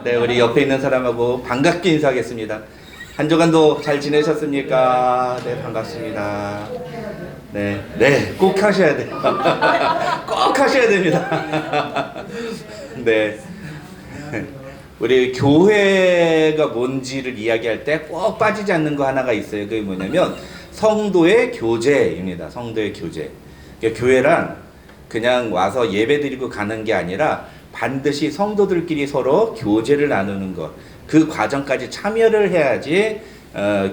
네, 우리 옆에 있는 사람하고 반갑게 인사하겠습니다. 한 주간도 잘 지내셨습니까? 네, 반갑습니다. 네, 네, 꼭 하셔야 돼요. 꼭 하셔야 됩니다. 네. 우리 교회가 뭔지를 이야기할 때 꼭 빠지지 않는 거 하나가 있어요. 그게 뭐냐면 성도의 교제입니다. 성도의 교제. 그러니까 교회란 그냥 와서 예배 드리고 가는 게 아니라 반드시 성도들끼리 서로 교제를 나누는 것. 그 과정까지 참여를 해야지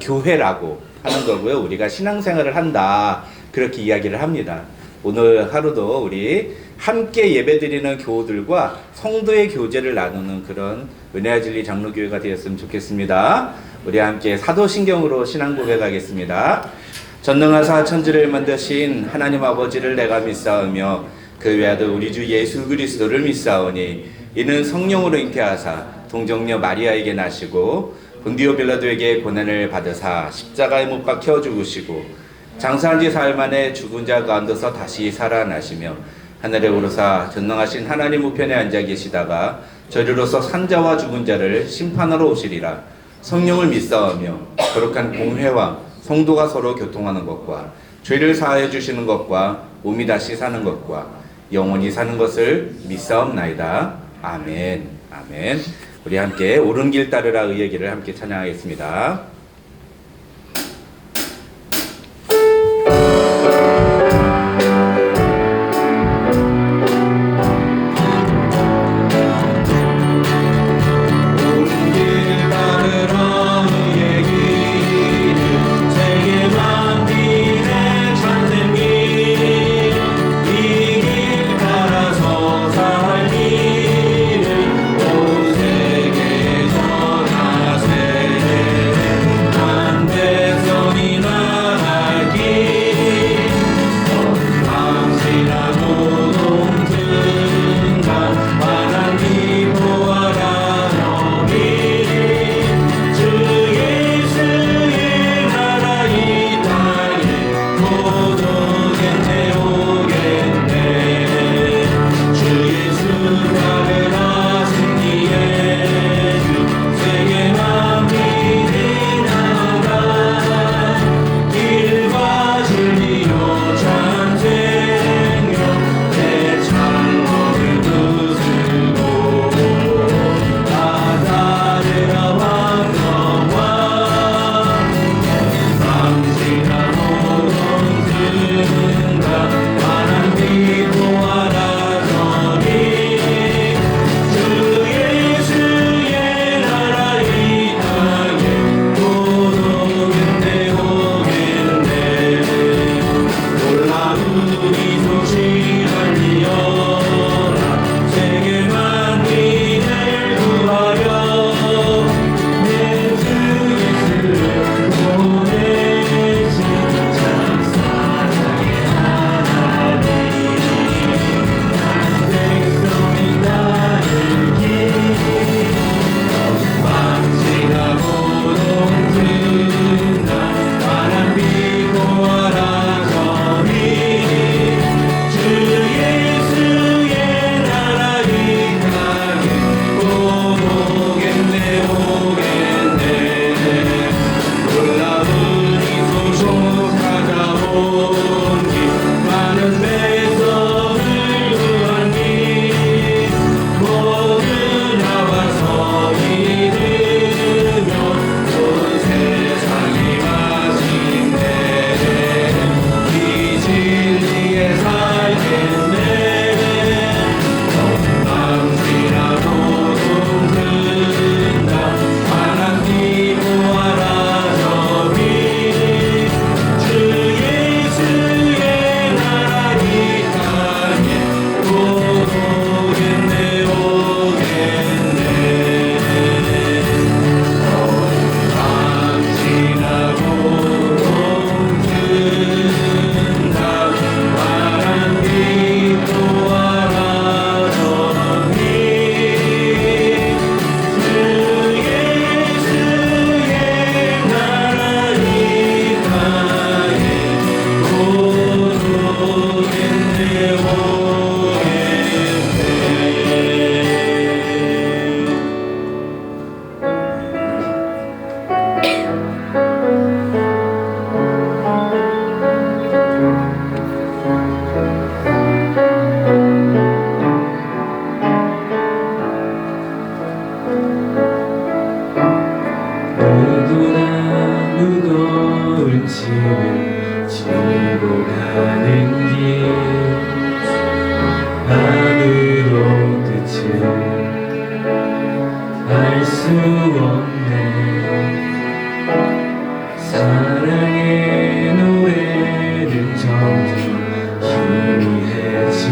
교회라고 하는 거고요. 우리가 신앙생활을 한다. 그렇게 이야기를 합니다. 오늘 하루도 우리 함께 예배드리는 교우들과 성도의 교제를 나누는 그런 은혜와 진리 장로교회가 되었으면 좋겠습니다. 우리 함께 사도신경으로 신앙 고백하겠습니다. 전능하사 천지를 만드신 하나님 아버지를 내가 믿사오며 그 외아들 우리 주 예수 그리스도를 믿사오니 이는 성령으로 잉태하사 동정녀 마리아에게 나시고 본디오 빌라도에게 고난을 받으사 십자가에 못 박혀 죽으시고 장사한 지 사흘 만에 죽은 자 가운데서 다시 살아나시며 하늘에 오르사 전능하신 하나님 우편에 앉아 계시다가 저리로서 산자와 죽은 자를 심판하러 오시리라. 성령을 믿사오며 거룩한 공회와 성도가 서로 교통하는 것과 죄를 사하여 주시는 것과 몸이 다시 사는 것과 영원히 사는 것을 믿사옵나이다. 아멘. 아멘. 우리 함께 옳은 길 따르라 의의 길을 함께 찬양하겠습니다.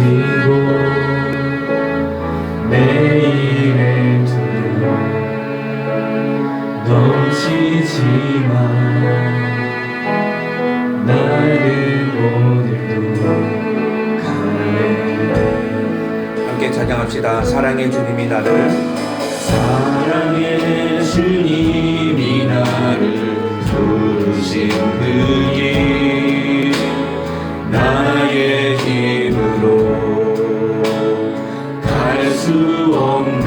지고 내일의 두려움 넘치지만 나는 오늘도 가네. 함께 찬양합시다. 사랑의 주님이 나를 사랑의 주님이 나를 부르신 그길 나의 힘으로 갈 수 없네.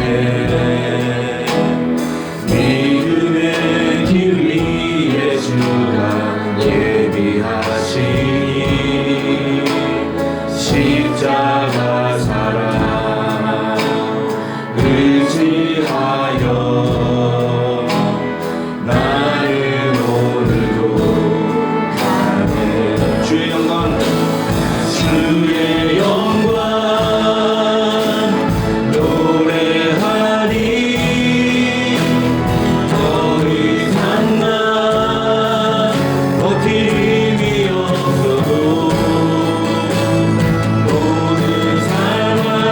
믿음의 길 위에 주가 예비하시니 십자가 사랑 의지하여 나는 오늘도 가네. 주의 영광 주의 영광 노래하리. 더 이상 난 버틸 힘이 없어도 모든 상황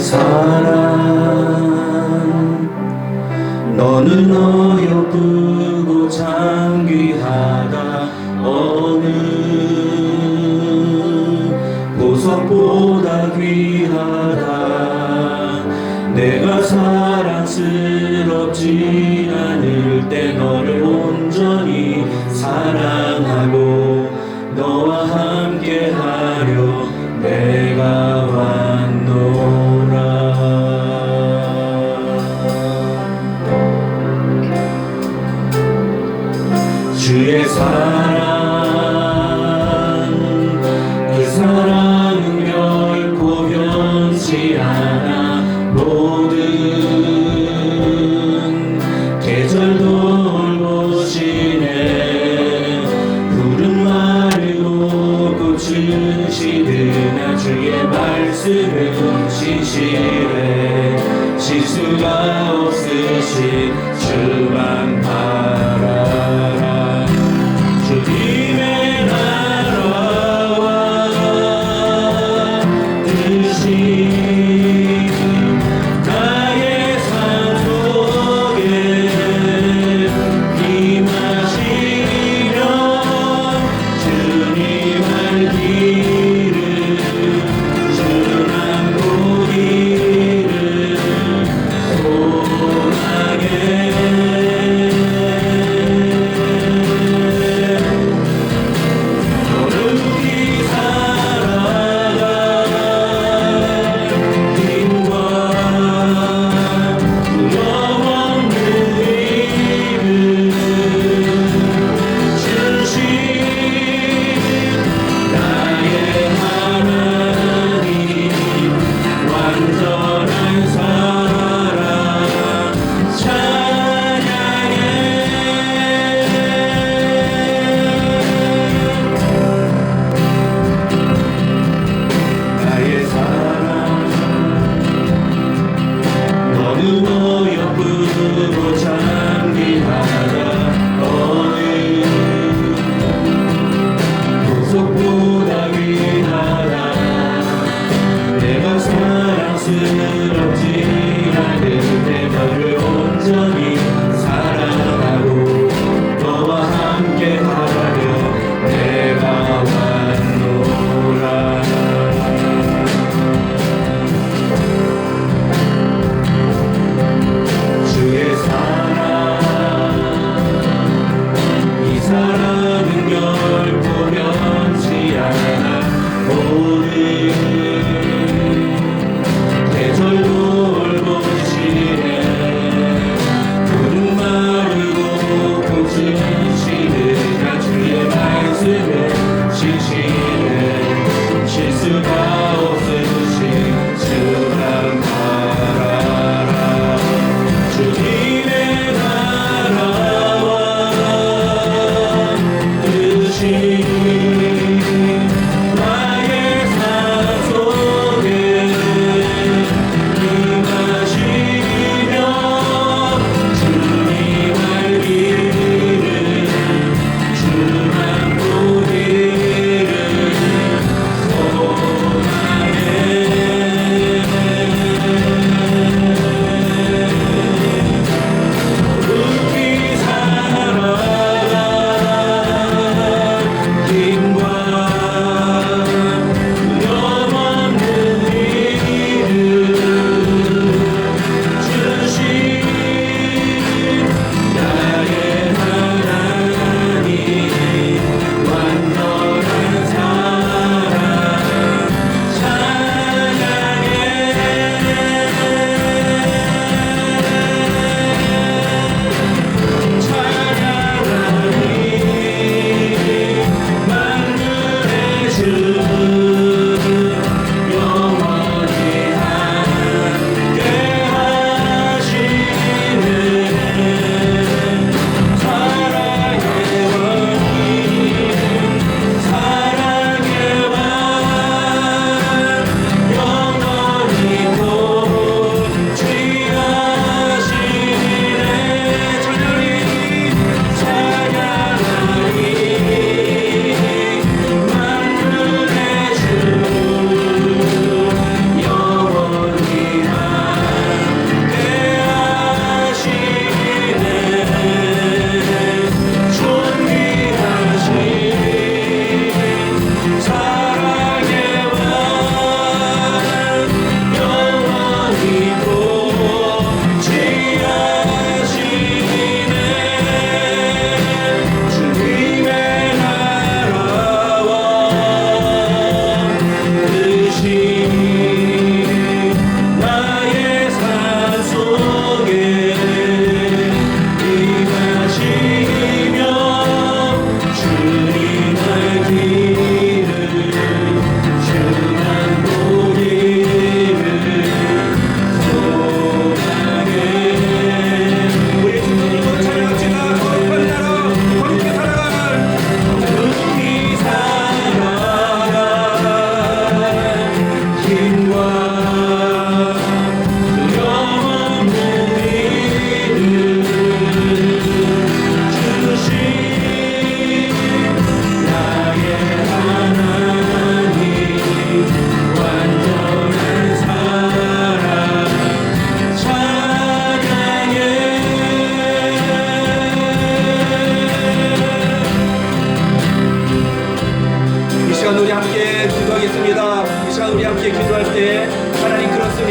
사랑 너는 어여쁘고 장귀하다 어느 보석보다 귀하다 내가 사랑스럽지 않을 때 너를 온전히 사랑하고 너와 함께하려 내가 왔노라. 주의 사랑 그 사랑은 결코 변치 않아 모든 계절 돌보시네 푸른 마르고 꽃은 시드나 주의 말씀은 신실해 실수가 없으신 주만 바라라. 주님의 나라와 뜻이 나의 삶 속에 임하시네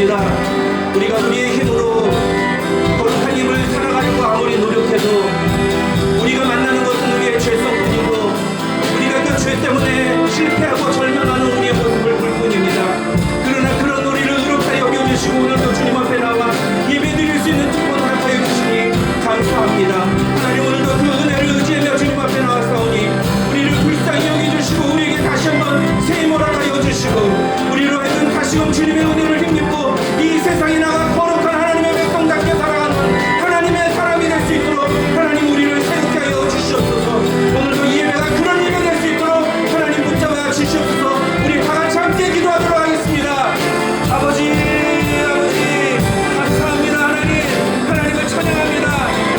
원합니다. 우리가 우리의 힘으로 거룩한 힘을 살아가려고 아무리 노력해도 우리가 만나는 것은 우리의 죄성뿐이고 우리가 그 죄 때문에 실패하고 절망하는 우리의 모습을 볼 뿐입니다. 그러나 그런 우리를 의롭다 여겨주시고 오늘도 주님 앞에 나와 예배드릴 수 있는 특권 허락하여 주시니 감사합니다. 하나님, 오늘도 그 은혜를 의지하며 주님 앞에 나왔사오니 우리를 불쌍히 여겨주시고 우리에게 다시 한번 새 힘을 허락하여 주시고 우리로 하여금 다시금 주님의 은혜를 힘입고 이 세상에 나가 거룩한 하나님의 백성답게 살아가는 하나님의 사람이 될 수 있도록 하나님 우리를 새롭게 하여 주시옵소서. 오늘도 이 예배가 그런 예배 될 수 있도록 하나님 붙잡아 주시옵소서. 우리 다 같이 함께 기도하도록 하겠습니다. 아버지 감사합니다. 하나님을 찬양합니다.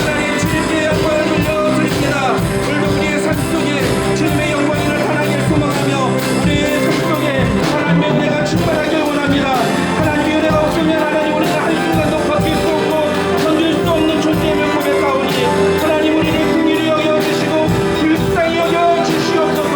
하나님, 주님께 영광을 돌려드립니다. 오늘도 우리의 삶 속에 주님의 영광을 하나님을 소망하며 우리의 삶 속에 하나님의 은혜가 충만하길 원합니다. 하나님의 은혜가 없으면 하나님 우리는 한순간도 버틸 수 없고 견딜 수 없는 존재임을 고백하오니 하나님, 우리를 긍휼히 여겨주시고 불쌍히 여겨주시옵소서.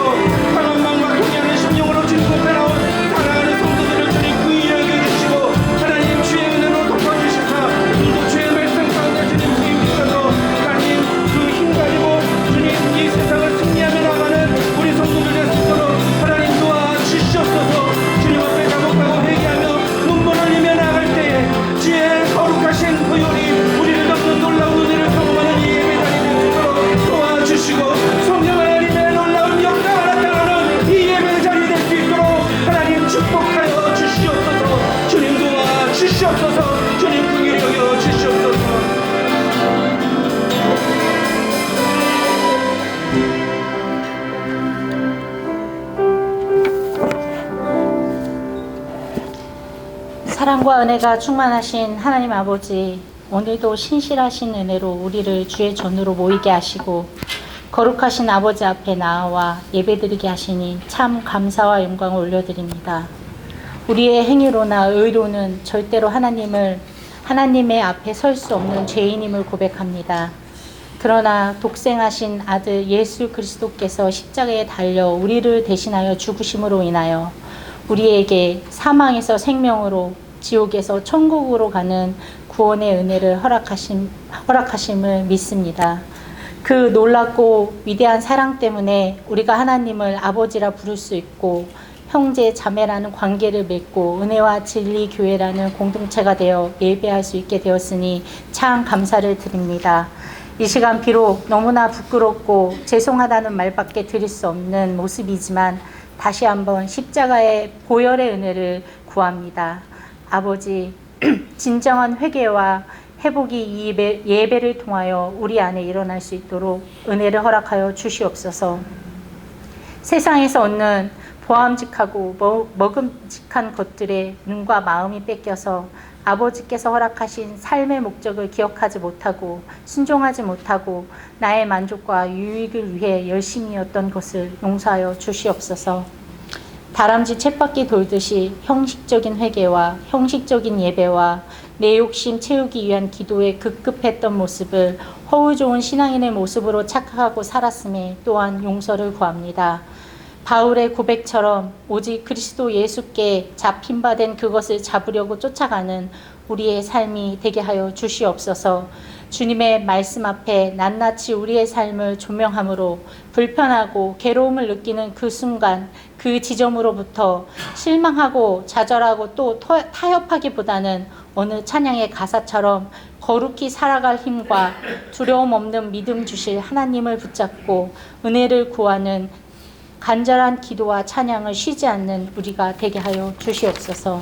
강한 마음과 통해하는 심령으로 주님 앞에 나온 사랑하는 성도들을 주님 긍휼히 여겨주시고 하나님, 주의 은혜로 덮어주시사 오늘도 주의 말씀 가운데 주님 부임주셔서 하나님 그 힘 가지고 주님 이 세상을 승리하며 나가는 우리 성도들 될 수 있도록 하나님 도와주시옵소서. 주님 앞에 자복하고 회개하며 눈물 흘리며 나갈 때에 주의 거룩하신 보혈이 우리를 덮는 놀라운 은혜를 경험하는 이 예배 자리 될 수 있도록 도와주시고 성령 하나님의 놀라운 영광을 나타나는 이 예배 자리 될 수 있도록 하나님 축복하여 주시옵소서. 주님 도와주시옵소서. 주님 긍휼히 여겨 주시옵소서. 사랑과 은혜가 충만하신 하나님 아버지, 오늘도 신실하신 은혜로 우리를 주의 전으로 모이게 하시고 거룩하신 아버지 앞에 나와 예배드리게 하시니 참 감사와 영광을 올려드립니다. 우리의 행위로나 의로는 절대로 하나님의 앞에 설 수 없는 죄인임을 고백합니다. 그러나 독생하신 아들 예수 그리스도께서 십자가에 달려 우리를 대신하여 죽으심으로 인하여 우리에게 사망에서 생명으로 지옥에서 천국으로 가는 구원의 은혜를 허락하심을 믿습니다. 그 놀랍고 위대한 사랑 때문에 우리가 하나님을 아버지라 부를 수 있고 형제 자매라는 관계를 맺고 은혜와 진리 교회라는 공동체가 되어 예배할 수 있게 되었으니 참 감사를 드립니다. 이 시간 비록 너무나 부끄럽고 죄송하다는 말밖에 드릴 수 없는 모습이지만 다시 한번 십자가의 보혈의 은혜를 구합니다. 아버지, 진정한 회개와 회복이 이 예배를 통하여 우리 안에 일어날 수 있도록 은혜를 허락하여 주시옵소서. 세상에서 얻는 보암직하고 먹음직한 것들에 눈과 마음이 뺏겨서 아버지께서 허락하신 삶의 목적을 기억하지 못하고 순종하지 못하고 나의 만족과 유익을 위해 열심히였던 것을 용서하여 주시옵소서. 다람쥐 쳇바퀴 돌듯이 형식적인 회개와 형식적인 예배와 내 욕심 채우기 위한 기도에 급급했던 모습을 허울 좋은 신앙인의 모습으로 착각하고 살았음에 또한 용서를 구합니다. 바울의 고백처럼 오직 그리스도 예수께 잡힌 바 된 그것을 잡으려고 쫓아가는 우리의 삶이 되게 하여 주시옵소서. 주님의 말씀 앞에 낱낱이 우리의 삶을 조명함으로 불편하고 괴로움을 느끼는 그 순간 그 지점으로부터 실망하고 좌절하고 또 타협하기보다는 어느 찬양의 가사처럼 거룩히 살아갈 힘과 두려움 없는 믿음 주실 하나님을 붙잡고 은혜를 구하는 간절한 기도와 찬양을 쉬지 않는 우리가 되게 하여 주시옵소서.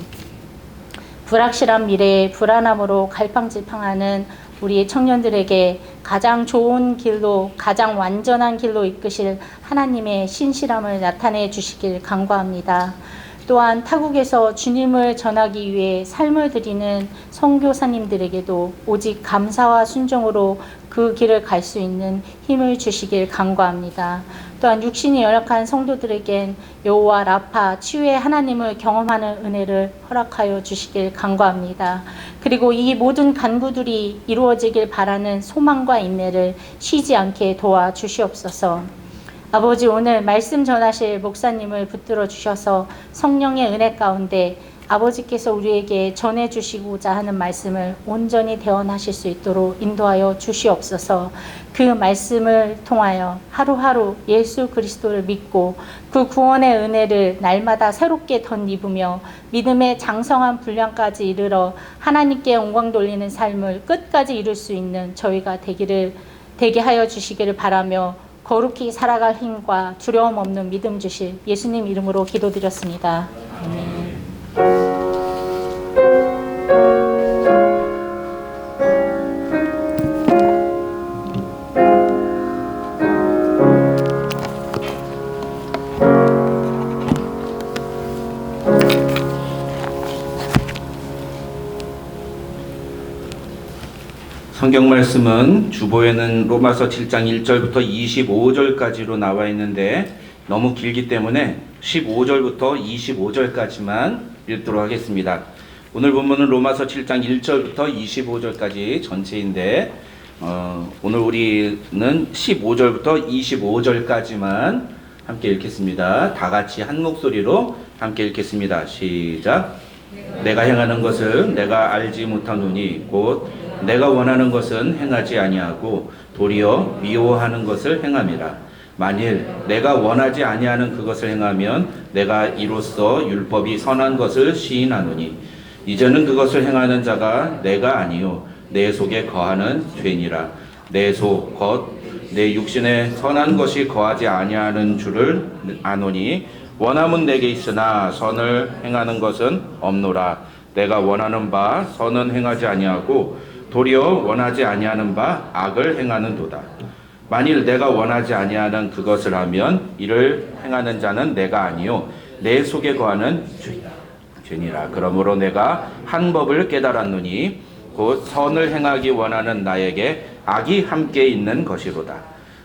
불확실한 미래에 불안함으로 갈팡질팡하는 우리 청년들에게 가장 좋은 길로, 가장 완전한 길로 이끄실 하나님의 신실함을 나타내 주시길 간구합니다. 또한 타국에서 주님을 전하기 위해 삶을 드리는 선교사님들에게도 오직 감사와 순종으로 그 길을 갈 수 있는 힘을 주시길 간구합니다. 또한 육신이 연약한 성도들에겐 여호와 라파 치유의 하나님을 경험하는 은혜를 허락하여 주시길 간구합니다. 그리고 이 모든 간구들이 이루어지길 바라는 소망과 인내를 쉬지 않게 도와주시옵소서. 아버지, 오늘 말씀 전하실 목사님을 붙들어 주셔서 성령의 은혜 가운데 아버지께서 우리에게 전해주시고자 하는 말씀을 온전히 대언하실 수 있도록 인도하여 주시옵소서. 그 말씀을 통하여 하루하루 예수 그리스도를 믿고 그 구원의 은혜를 날마다 새롭게 덧입으며 믿음의 장성한 분량까지 이르러 하나님께 영광 돌리는 삶을 끝까지 이룰 수 있는 저희가 되게 하여 주시기를 바라며 거룩히 살아갈 힘과 두려움 없는 믿음 주실 예수님 이름으로 기도드렸습니다. 아멘. 성경 말씀은 주보에는 로마서 7장 1절부터 25절까지로 나와 있는데 너무 길기 때문에 15절부터 25절까지만 읽도록 하겠습니다. 오늘 본문은 로마서 7장 1절부터 25절까지 전체인데 오늘 우리는 15절부터 25절까지만 함께 읽겠습니다. 다 같이 한 목소리로 함께 읽겠습니다. 시작. 내가 행하는 것을 내가 알지 못하노니 곧 내가 원하는 것은 행하지 아니하고 도리어 미워하는 것을 행함이라. 만일 내가 원하지 아니하는 그것을 행하면 내가 이로써 율법이 선한 것을 시인하노니 이제는 그것을 행하는 자가 내가 아니요 내 속에 거하는 죄니라. 내 속 곧 내 육신에 선한 것이 거하지 아니하는 줄을 아노니 원함은 내게 있으나 선을 행하는 것은 없노라. 내가 원하는 바 선은 행하지 아니하고 도리어 원하지 아니하는 바 악을 행하는도다. 만일 내가 원하지 아니하는 그것을 하면 이를 행하는 자는 내가 아니요 내 속에 거하는 죄니라. 그러므로 내가 한 법을 깨달았노니 곧 선을 행하기 원하는 나에게 악이 함께 있는 것이로다.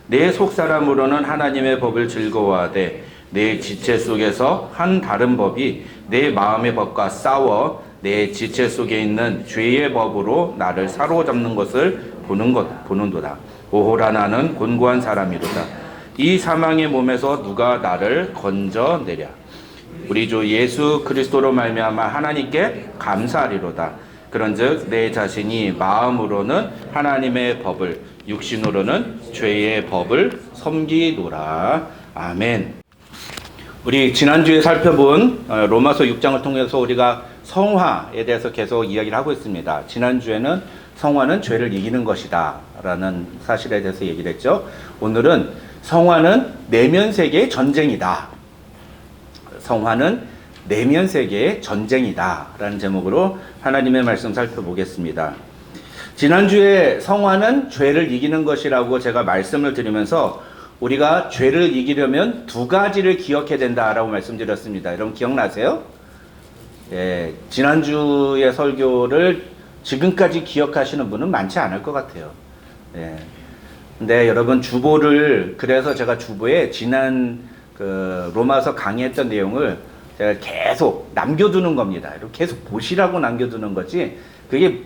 내 속사람으로는 하나님의 법을 즐거워하되 내 지체 속에서 한 다른 법이 내 마음의 법과 싸워 내 지체 속에 있는 죄의 법으로 나를 사로잡는 것을 보는도다. 오호라 나는 곤고한 사람이로다. 이 사망의 몸에서 누가 나를 건져내랴. 우리 주 예수 그리스도로 말미암아 하나님께 감사하리로다. 그런즉 내 자신이 마음으로는 하나님의 법을 육신으로는 죄의 법을 섬기노라. 아멘. 우리 지난주에 살펴본 로마서 6장을 통해서 우리가 성화에 대해서 계속 이야기를 하고 있습니다. 지난주에는 성화는 죄를 이기는 것이다 라는 사실에 대해서 얘기를 했죠. 오늘은 성화는 내면 세계의 전쟁이다. 성화는 내면 세계의 전쟁이다 라는 제목으로 하나님의 말씀 살펴보겠습니다. 지난주에 성화는 죄를 이기는 것이라고 제가 말씀을 드리면서 우리가 죄를 이기려면 두 가지를 기억해야 된다라고 말씀드렸습니다. 여러분 기억나세요? 예, 지난주의 설교를 지금까지 기억하시는 분은 많지 않을 것 같아요. 예. 근데 여러분 주보를, 그래서 제가 주보에 지난 로마서 강의했던 내용을 제가 계속 남겨두는 겁니다. 이렇게 계속 보시라고 남겨두는 거지, 그게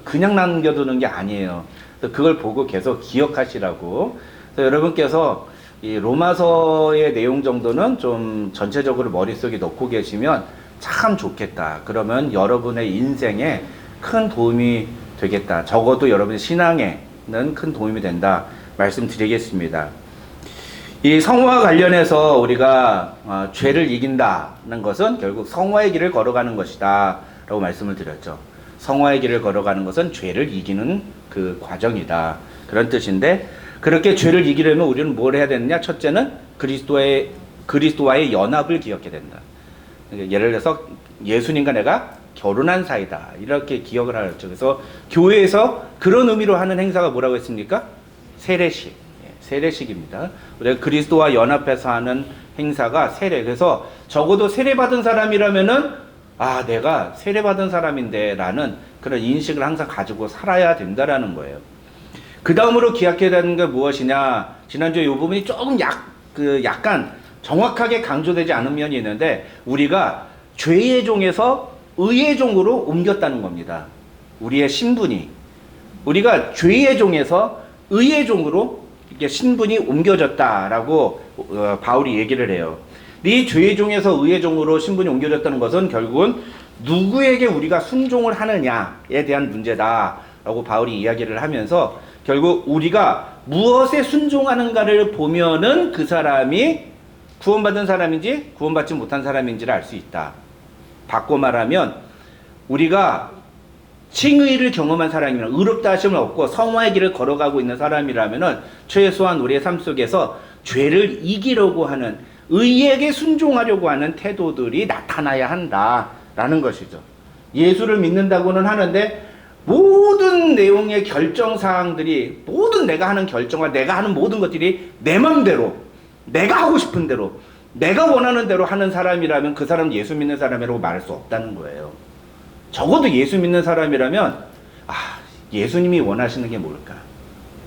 그냥 남겨두는 게 아니에요. 그걸 보고 계속 기억하시라고. 그래서 여러분께서 이 로마서의 내용 정도는 좀 전체적으로 머릿속에 넣고 계시면 참 좋겠다. 그러면 여러분의 인생에 큰 도움이 되겠다. 적어도 여러분의 신앙에는 큰 도움이 된다. 말씀드리겠습니다. 이 성화와 관련해서 우리가 죄를 이긴다는 것은 결국 성화의 길을 걸어가는 것이다 라고 말씀을 드렸죠. 성화의 길을 걸어가는 것은 죄를 이기는 그 과정이다. 그런 뜻인데, 그렇게 죄를 이기려면 우리는 뭘 해야 되느냐? 첫째는 그리스도와의 연합을 기억해야 된다. 예를 들어서 예수님과 내가 결혼한 사이다 이렇게 기억을 하죠. 그래서 교회에서 그런 의미로 하는 행사가 뭐라고 했습니까? 세례식. 세례식입니다. 우리가 그리스도와 연합해서 하는 행사가 세례. 그래서 적어도 세례받은 사람이라면은 내가 세례받은 사람인데 라는 그런 인식을 항상 가지고 살아야 된다라는 거예요. 그 다음으로 기억해야 되는 게 무엇이냐? 지난주에 이 부분이 조금 약간 정확하게 강조되지 않은 면이 있는데, 우리가 죄의 종에서 의의 종으로 옮겼다는 겁니다. 우리의 신분이. 우리가 죄의 종에서 의의 종으로 이렇게 신분이 옮겨졌다라고 바울이 얘기를 해요. 이 죄의 종에서 의의 종으로 신분이 옮겨졌다는 것은 결국은 누구에게 우리가 순종을 하느냐에 대한 문제다라고 바울이 이야기를 하면서 결국 우리가 무엇에 순종하는가를 보면은 그 사람이 구원받은 사람인지 구원받지 못한 사람인지를 알 수 있다. 바꿔 말하면 우리가 칭의를 경험한 사람이면 의롭다 하심을 얻고 성화의 길을 걸어가고 있는 사람이라면은 최소한 우리의 삶 속에서 죄를 이기려고 하는 의에게 순종하려고 하는 태도들이 나타나야 한다라는 것이죠. 예수를 믿는다고는 하는데 모든 내용의 결정 사항들이 모든 내가 하는 결정과 내가 하는 모든 것들이 내 맘대로 내가 하고 싶은 대로 내가 원하는 대로 하는 사람이라면 그 사람은 예수 믿는 사람이라고 말할 수 없다는 거예요. 적어도 예수 믿는 사람이라면 예수님이 원하시는 게 뭘까?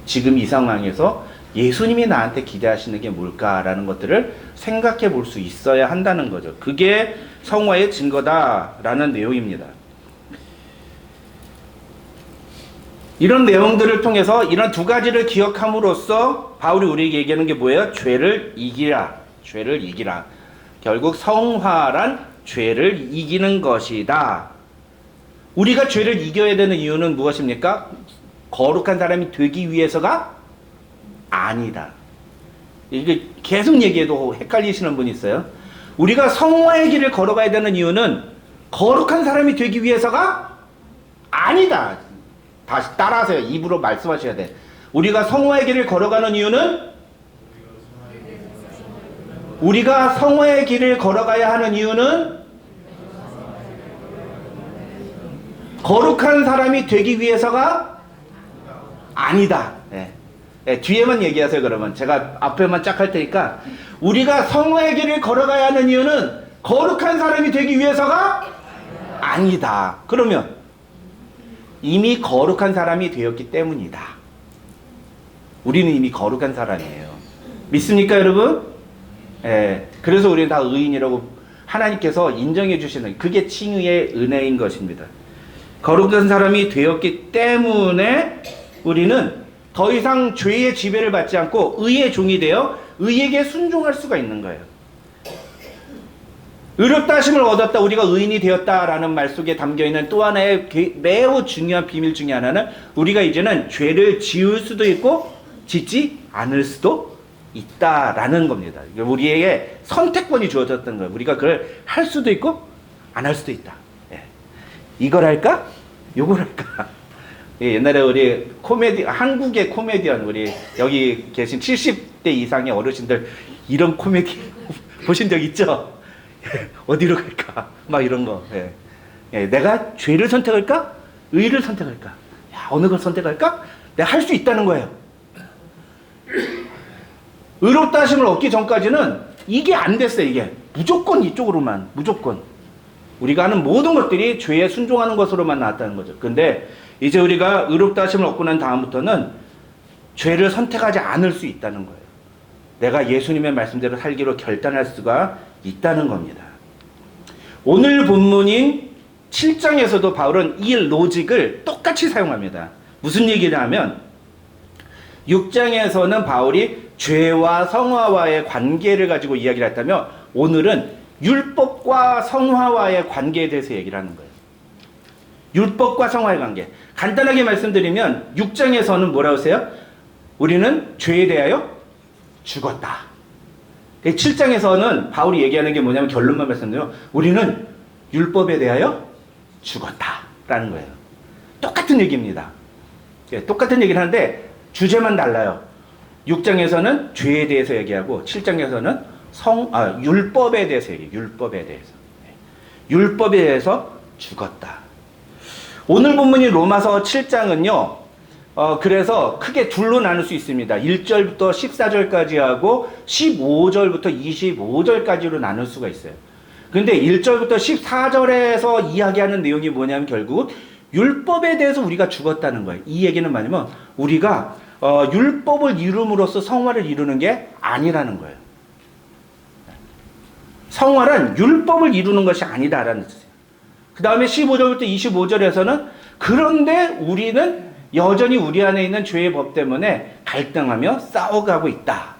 지금 이 상황에서 예수님이 나한테 기대하시는 게 뭘까라는 것들을 생각해 볼 수 있어야 한다는 거죠. 그게 성화의 증거다라는 내용입니다. 이런 내용들을 통해서 이런 두 가지를 기억함으로써 바울이 우리에게 얘기하는 게 뭐예요? 죄를 이기라. 죄를 이기라. 결국 성화란 죄를 이기는 것이다. 우리가 죄를 이겨야 되는 이유는 무엇입니까? 거룩한 사람이 되기 위해서가 아니다. 이게 계속 얘기해도 헷갈리시는 분이 있어요. 우리가 성화의 길을 걸어가야 되는 이유는 거룩한 사람이 되기 위해서가 아니다. 다시 따라하세요. 입으로 말씀하셔야 돼. 우리가 성화의 길을 걸어가는 이유는 우리가 성화의 길을 걸어가야 하는 이유는 거룩한 사람이 되기 위해서가 아니다. 뒤에만 얘기하세요. 그러면 제가 앞에만 쫙 할 테니까 우리가 성화의 길을 걸어가야 하는 이유는 거룩한 사람이 되기 위해서가 아니다. 그러면 이미 거룩한 사람이 되었기 때문이다. 우리는 이미 거룩한 사람이에요. 믿습니까, 여러분? 그래서 우리는 다 의인이라고 하나님께서 인정해 주시는 그게 칭의의 은혜인 것입니다. 거룩한 사람이 되었기 때문에 우리는 더 이상 죄의 지배를 받지 않고 의의 종이 되어 의에게 순종할 수가 있는 거예요. 의롭다 하심을 얻었다, 우리가 의인이 되었다라는 말 속에 담겨있는 또 하나의 매우 중요한 비밀 중에 하나는 우리가 이제는 죄를 지을 수도 있고 짓지 않을 수도 있다라는 겁니다. 우리에게 선택권이 주어졌던 거예요. 우리가 그걸 할 수도 있고 안 할 수도 있다. 이걸 할까? 요걸 할까? 옛날에 우리 한국의 코미디언, 우리 여기 계신 70대 이상의 어르신들 이런 코미디 보신 적 있죠? 어디로 갈까? 막 이런 거. 내가 죄를 선택할까? 의를 선택할까? 어느 걸 선택할까? 내가 할 수 있다는 거예요. 의롭다 하심을 얻기 전까지는 이게 안 됐어요. 이게 무조건 이쪽으로만, 무조건 우리가 하는 모든 것들이 죄에 순종하는 것으로만 나왔다는 거죠. 근데 이제 우리가 의롭다 하심을 얻고 난 다음부터는 죄를 선택하지 않을 수 있다는 거예요. 내가 예수님의 말씀대로 살기로 결단할 수가 있다는 겁니다. 오늘 본문인 7장에서도 바울은 이 로직을 똑같이 사용합니다. 무슨 얘기를 하면 6장에서는 바울이 죄와 성화와의 관계를 가지고 이야기를 했다면 오늘은 율법과 성화와의 관계에 대해서 얘기를 하는 거예요. 율법과 성화의 관계. 간단하게 말씀드리면 6장에서는 뭐라고 하세요? 우리는 죄에 대하여 죽었다. 7장에서는 바울이 얘기하는 게 뭐냐면 결론만 말씀드려요. 우리는 율법에 대하여 죽었다라는 거예요. 똑같은 얘기입니다. 똑같은 얘기를 하는데 주제만 달라요. 6장에서는 죄에 대해서 얘기하고 7장에서는 율법에 대해서 얘기해요. 율법에 대해서. 율법에 대해서 죽었다. 오늘 본문인 로마서 7장은요. 그래서 크게 둘로 나눌 수 있습니다. 1절부터 14절까지 하고 15절부터 25절까지로 나눌 수가 있어요. 근데 1절부터 14절에서 이야기하는 내용이 뭐냐면 결국 율법에 대해서 우리가 죽었다는 거예요. 이 얘기는 뭐냐면 우리가 율법을 이룸으로써 성화를 이루는 게 아니라는 거예요. 성화란 율법을 이루는 것이 아니다라는 뜻이에요. 그 다음에 15절부터 25절에서는 그런데 우리는 여전히 우리 안에 있는 죄의 법 때문에 갈등하며 싸워가고 있다.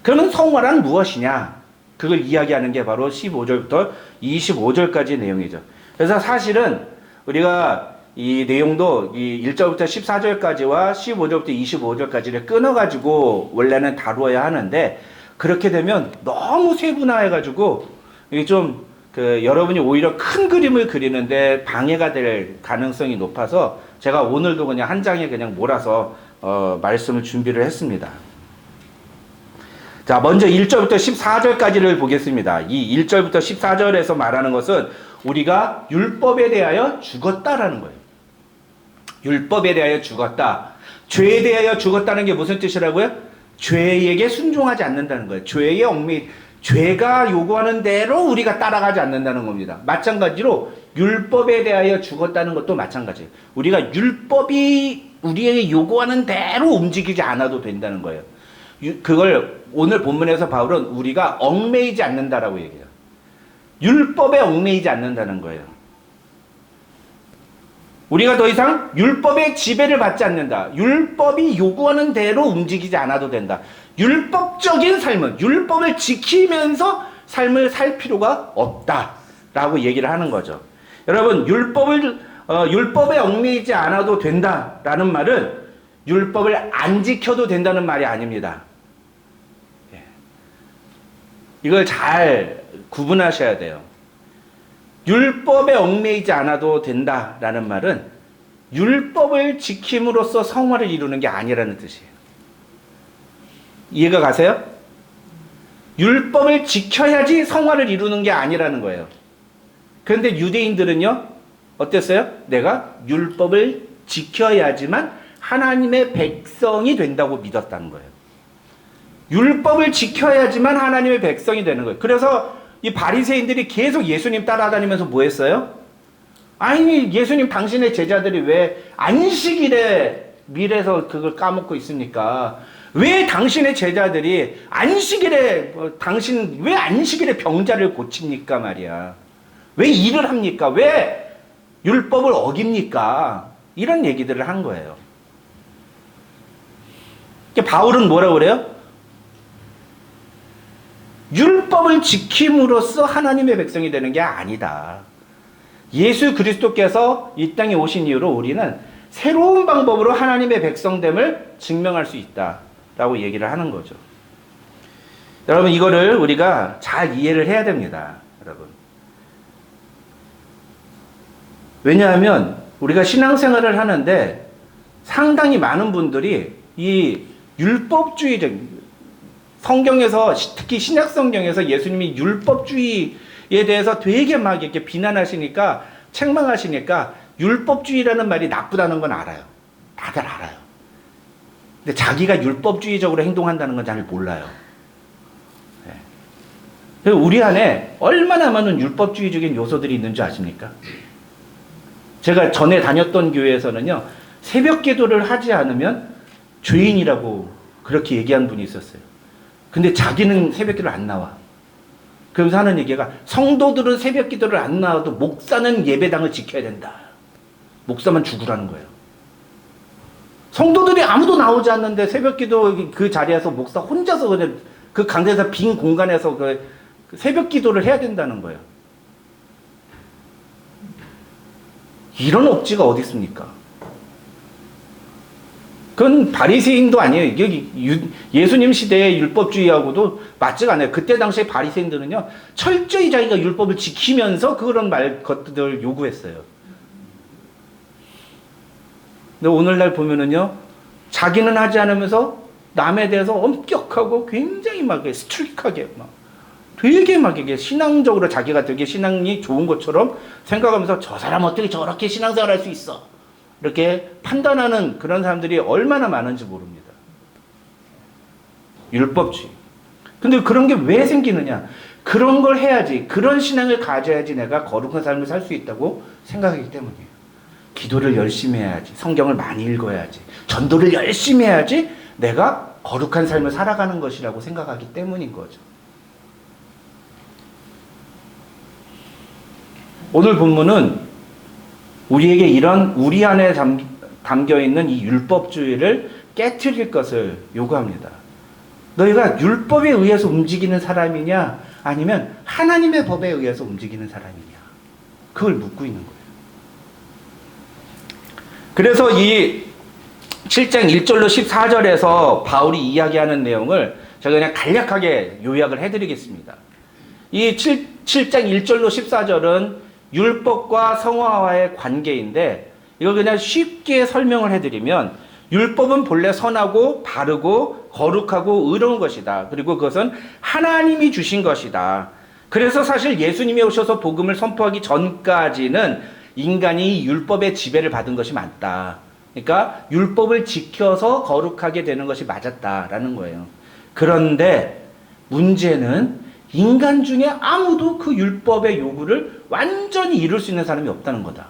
그러면 성화란 무엇이냐? 그걸 이야기하는 게 바로 15절부터 25절까지의 내용이죠. 그래서 사실은 우리가 이 내용도 이 1절부터 14절까지와 15절부터 25절까지를 끊어가지고 원래는 다루어야 하는데, 그렇게 되면 너무 세분화해가지고 이게 좀 여러분이 오히려 큰 그림을 그리는데 방해가 될 가능성이 높아서 제가 오늘도 그냥 한 장에 그냥 몰아서 말씀을 준비를 했습니다. 자, 먼저 1절부터 14절까지를 보겠습니다. 이 1절부터 14절에서 말하는 것은 우리가 율법에 대하여 죽었다라는 거예요. 율법에 대하여 죽었다. 죄에 대하여 죽었다는 게 무슨 뜻이라고요? 죄에게 순종하지 않는다는 거예요. 죄가 요구하는 대로 우리가 따라가지 않는다는 겁니다. 마찬가지로 율법에 대하여 죽었다는 것도 마찬가지예요. 우리가 율법이 우리에게 요구하는 대로 움직이지 않아도 된다는 거예요. 그걸 오늘 본문에서 바울은 우리가 얽매이지 않는다라고 얘기해요. 율법에 얽매이지 않는다는 거예요. 우리가 더 이상 율법의 지배를 받지 않는다. 율법이 요구하는 대로 움직이지 않아도 된다. 율법적인 삶은, 율법을 지키면서 삶을 살 필요가 없다라고 얘기를 하는 거죠. 여러분, 율법에 얽매이지 않아도 된다라는 말은 율법을 안 지켜도 된다는 말이 아닙니다. 이걸 잘 구분하셔야 돼요. 율법에 얽매이지 않아도 된다라는 말은 율법을 지킴으로써 성화를 이루는 게 아니라는 뜻이에요. 이해가 가세요? 율법을 지켜야지 성화를 이루는 게 아니라는 거예요. 그런데 유대인들은요, 어땠어요? 내가 율법을 지켜야지만 하나님의 백성이 된다고 믿었다는 거예요. 율법을 지켜야지만 하나님의 백성이 되는 거예요. 그래서 이 바리새인들이 계속 예수님 따라다니면서 뭐 했어요? 아니, 예수님 당신의 제자들이 왜 안식일에 밀에서 그걸 까먹고 있습니까? 왜 당신의 제자들이 왜 안식일에 병자를 고칩니까 말이야? 왜 일을 합니까? 왜 율법을 어깁니까? 이런 얘기들을 한 거예요. 바울은 뭐라고 그래요? 율법을 지킴으로써 하나님의 백성이 되는 게 아니다. 예수 그리스도께서 이 땅에 오신 이후로 우리는 새로운 방법으로 하나님의 백성됨을 증명할 수 있다라고 얘기를 하는 거죠. 여러분, 이거를 우리가 잘 이해를 해야 됩니다. 여러분. 왜냐하면 우리가 신앙생활을 하는데 상당히 많은 분들이 이 율법주의적, 성경에서, 특히 신약 성경에서 예수님이 율법주의에 대해서 되게 막 이렇게 비난하시니까, 책망하시니까 율법주의라는 말이 나쁘다는 건 알아요. 다들 알아요. 근데 자기가 율법주의적으로 행동한다는 건 잘 몰라요. 네. 우리 안에 얼마나 많은 율법주의적인 요소들이 있는 줄 아십니까? 제가 전에 다녔던 교회에서는요, 새벽 기도를 하지 않으면 죄인이라고 그렇게 얘기한 분이 있었어요. 근데 자기는 새벽 기도를 안 나와. 그러면서 하는 얘기가, 성도들은 새벽 기도를 안 나와도 목사는 예배당을 지켜야 된다. 목사만 죽으라는 거예요. 성도들이 아무도 나오지 않는데 새벽 기도 그 자리에서 목사 혼자서 그냥 그 강단에서 빈 공간에서 그 새벽 기도를 해야 된다는 거예요. 이런 억지가 어디 있습니까? 그건 바리새인도 아니에요. 예수님 시대의 율법주의하고도 맞지가 않아요. 그때 당시에 바리새인들은요, 철저히 자기가 율법을 지키면서 그런 것들을 요구했어요. 근데 오늘날 보면은요, 자기는 하지 않으면서 남에 대해서 엄격하고 굉장히 막 스트릭하게 되게 막 이게 신앙적으로 자기가 되게 신앙이 좋은 것처럼 생각하면서 저 사람 어떻게 저렇게 신앙생활 할 수 있어? 이렇게 판단하는 그런 사람들이 얼마나 많은지 모릅니다. 율법주의. 근데 그런 게 왜 생기느냐? 그런 걸 해야지, 그런 신앙을 가져야지 내가 거룩한 삶을 살 수 있다고 생각하기 때문이에요. 기도를 열심히 해야지, 성경을 많이 읽어야지, 전도를 열심히 해야지 내가 거룩한 삶을 살아가는 것이라고 생각하기 때문인 거죠. 오늘 본문은 우리에게 이런 우리 안에 담겨 있는 이 율법주의를 깨트릴 것을 요구합니다. 너희가 율법에 의해서 움직이는 사람이냐, 아니면 하나님의 법에 의해서 움직이는 사람이냐. 그걸 묻고 있는 거예요. 그래서 이 7장 1절로 14절에서 바울이 이야기하는 내용을 제가 그냥 간략하게 요약을 해드리겠습니다. 이 7장 1절로 14절은 율법과 성화와의 관계인데 이걸 그냥 쉽게 설명을 해드리면 율법은 본래 선하고 바르고 거룩하고 의로운 것이다. 그리고 그것은 하나님이 주신 것이다. 그래서 사실 예수님이 오셔서 복음을 선포하기 전까지는 인간이 율법의 지배를 받은 것이 맞다. 그러니까 율법을 지켜서 거룩하게 되는 것이 맞았다라는 거예요. 그런데 문제는 인간 중에 아무도 그 율법의 요구를 완전히 이룰 수 있는 사람이 없다는 거다.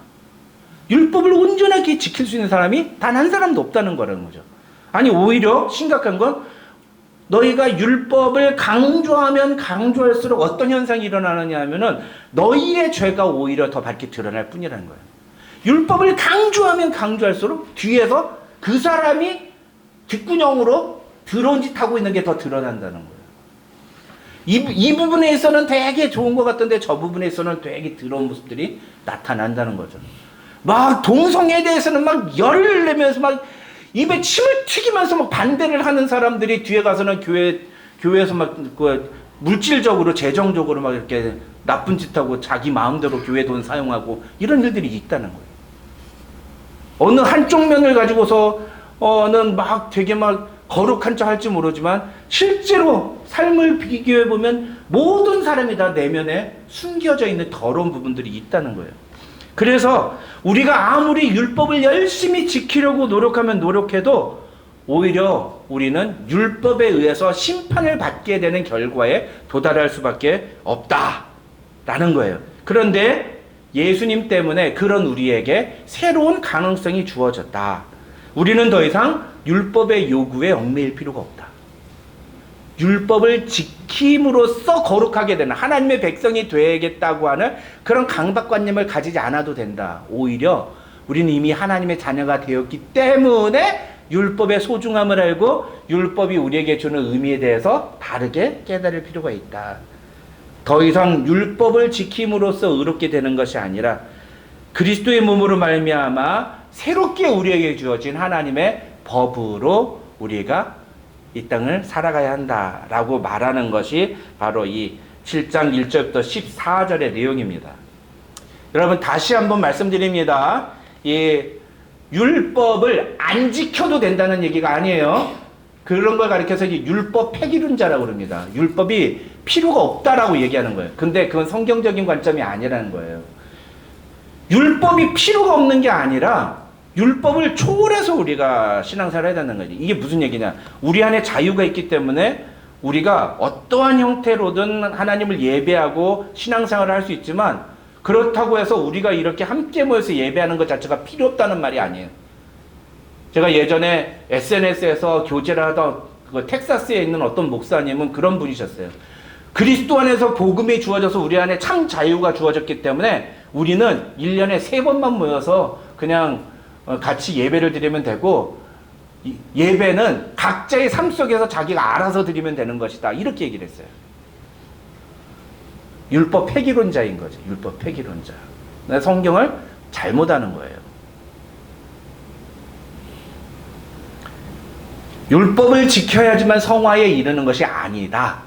율법을 온전하게 지킬 수 있는 사람이 단 한 사람도 없다는 거라는 거죠. 아니 오히려 심각한 건 너희가 율법을 강조하면 강조할수록 어떤 현상이 일어나느냐 하면은 너희의 죄가 오히려 더 밝게 드러날 뿐이라는 거예요. 율법을 강조하면 강조할수록 뒤에서 그 사람이 뒷구녕으로 더러운 짓 하고 있는 게 더 드러난다는 거예요. 이 부분에 있어서는 되게 좋은 것 같던데 저 부분에 있어서는 되게 더러운 모습들이 나타난다는 거죠. 막 동성애에 대해서는 막 열을 내면서 막 입에 침을 튀기면서 막 반대를 하는 사람들이 뒤에 가서는 교회에서 막 그 물질적으로 재정적으로 막 이렇게 나쁜 짓 하고 자기 마음대로 교회 돈 사용하고 이런 일들이 있다는 거예요. 어느 한쪽 면을 가지고서는 막 되게 막 거룩한 척 할지 모르지만 실제로 삶을 비교해 보면 모든 사람이 다 내면에 숨겨져 있는 더러운 부분들이 있다는 거예요. 그래서 우리가 아무리 율법을 열심히 지키려고 노력하면 노력해도 오히려 우리는 율법에 의해서 심판을 받게 되는 결과에 도달할 수밖에 없다라는 거예요. 그런데 예수님 때문에 그런 우리에게 새로운 가능성이 주어졌다. 우리는 더 이상 율법의 요구에 얽매일 필요가 없다. 율법을 지킴으로써 거룩하게 되는 하나님의 백성이 되겠다고 하는 그런 강박관념을 가지지 않아도 된다. 오히려 우리는 이미 하나님의 자녀가 되었기 때문에 율법의 소중함을 알고 율법이 우리에게 주는 의미에 대해서 다르게 깨달을 필요가 있다. 더 이상 율법을 지킴으로써 의롭게 되는 것이 아니라 그리스도의 몸으로 말미암아 새롭게 우리에게 주어진 하나님의 법으로 우리가 이 땅을 살아가야 한다라고 말하는 것이 바로 이 7장 1절부터 14절의 내용입니다. 여러분 다시 한번 말씀드립니다. 이 율법을 안 지켜도 된다는 얘기가 아니에요. 그런 걸 가리켜서 율법 폐기론자라고 그럽니다. 율법이 필요가 없다라고 얘기하는 거예요. 근데 그건 성경적인 관점이 아니라는 거예요. 율법이 필요가 없는 게 아니라 율법을 초월해서 우리가 신앙생활을 해야 된다는 거지. 이게 무슨 얘기냐. 우리 안에 자유가 있기 때문에 우리가 어떠한 형태로든 하나님을 예배하고 신앙생활을 할 수 있지만 그렇다고 해서 우리가 이렇게 함께 모여서 예배하는 것 자체가 필요 없다는 말이 아니에요. 제가 예전에 SNS에서 교제를 하던 그 텍사스에 있는 어떤 목사님은 그런 분이셨어요. 그리스도 안에서 복음이 주어져서 우리 안에 참 자유가 주어졌기 때문에 우리는 1년에 3번만 모여서 그냥 같이 예배를 드리면 되고 예배는 각자의 삶 속에서 자기가 알아서 드리면 되는 것이다. 이렇게 얘기를 했어요. 율법 폐기론자인 거죠. 율법 폐기론자. 성경을 잘못하는 거예요. 율법을 지켜야지만 성화에 이르는 것이 아니다.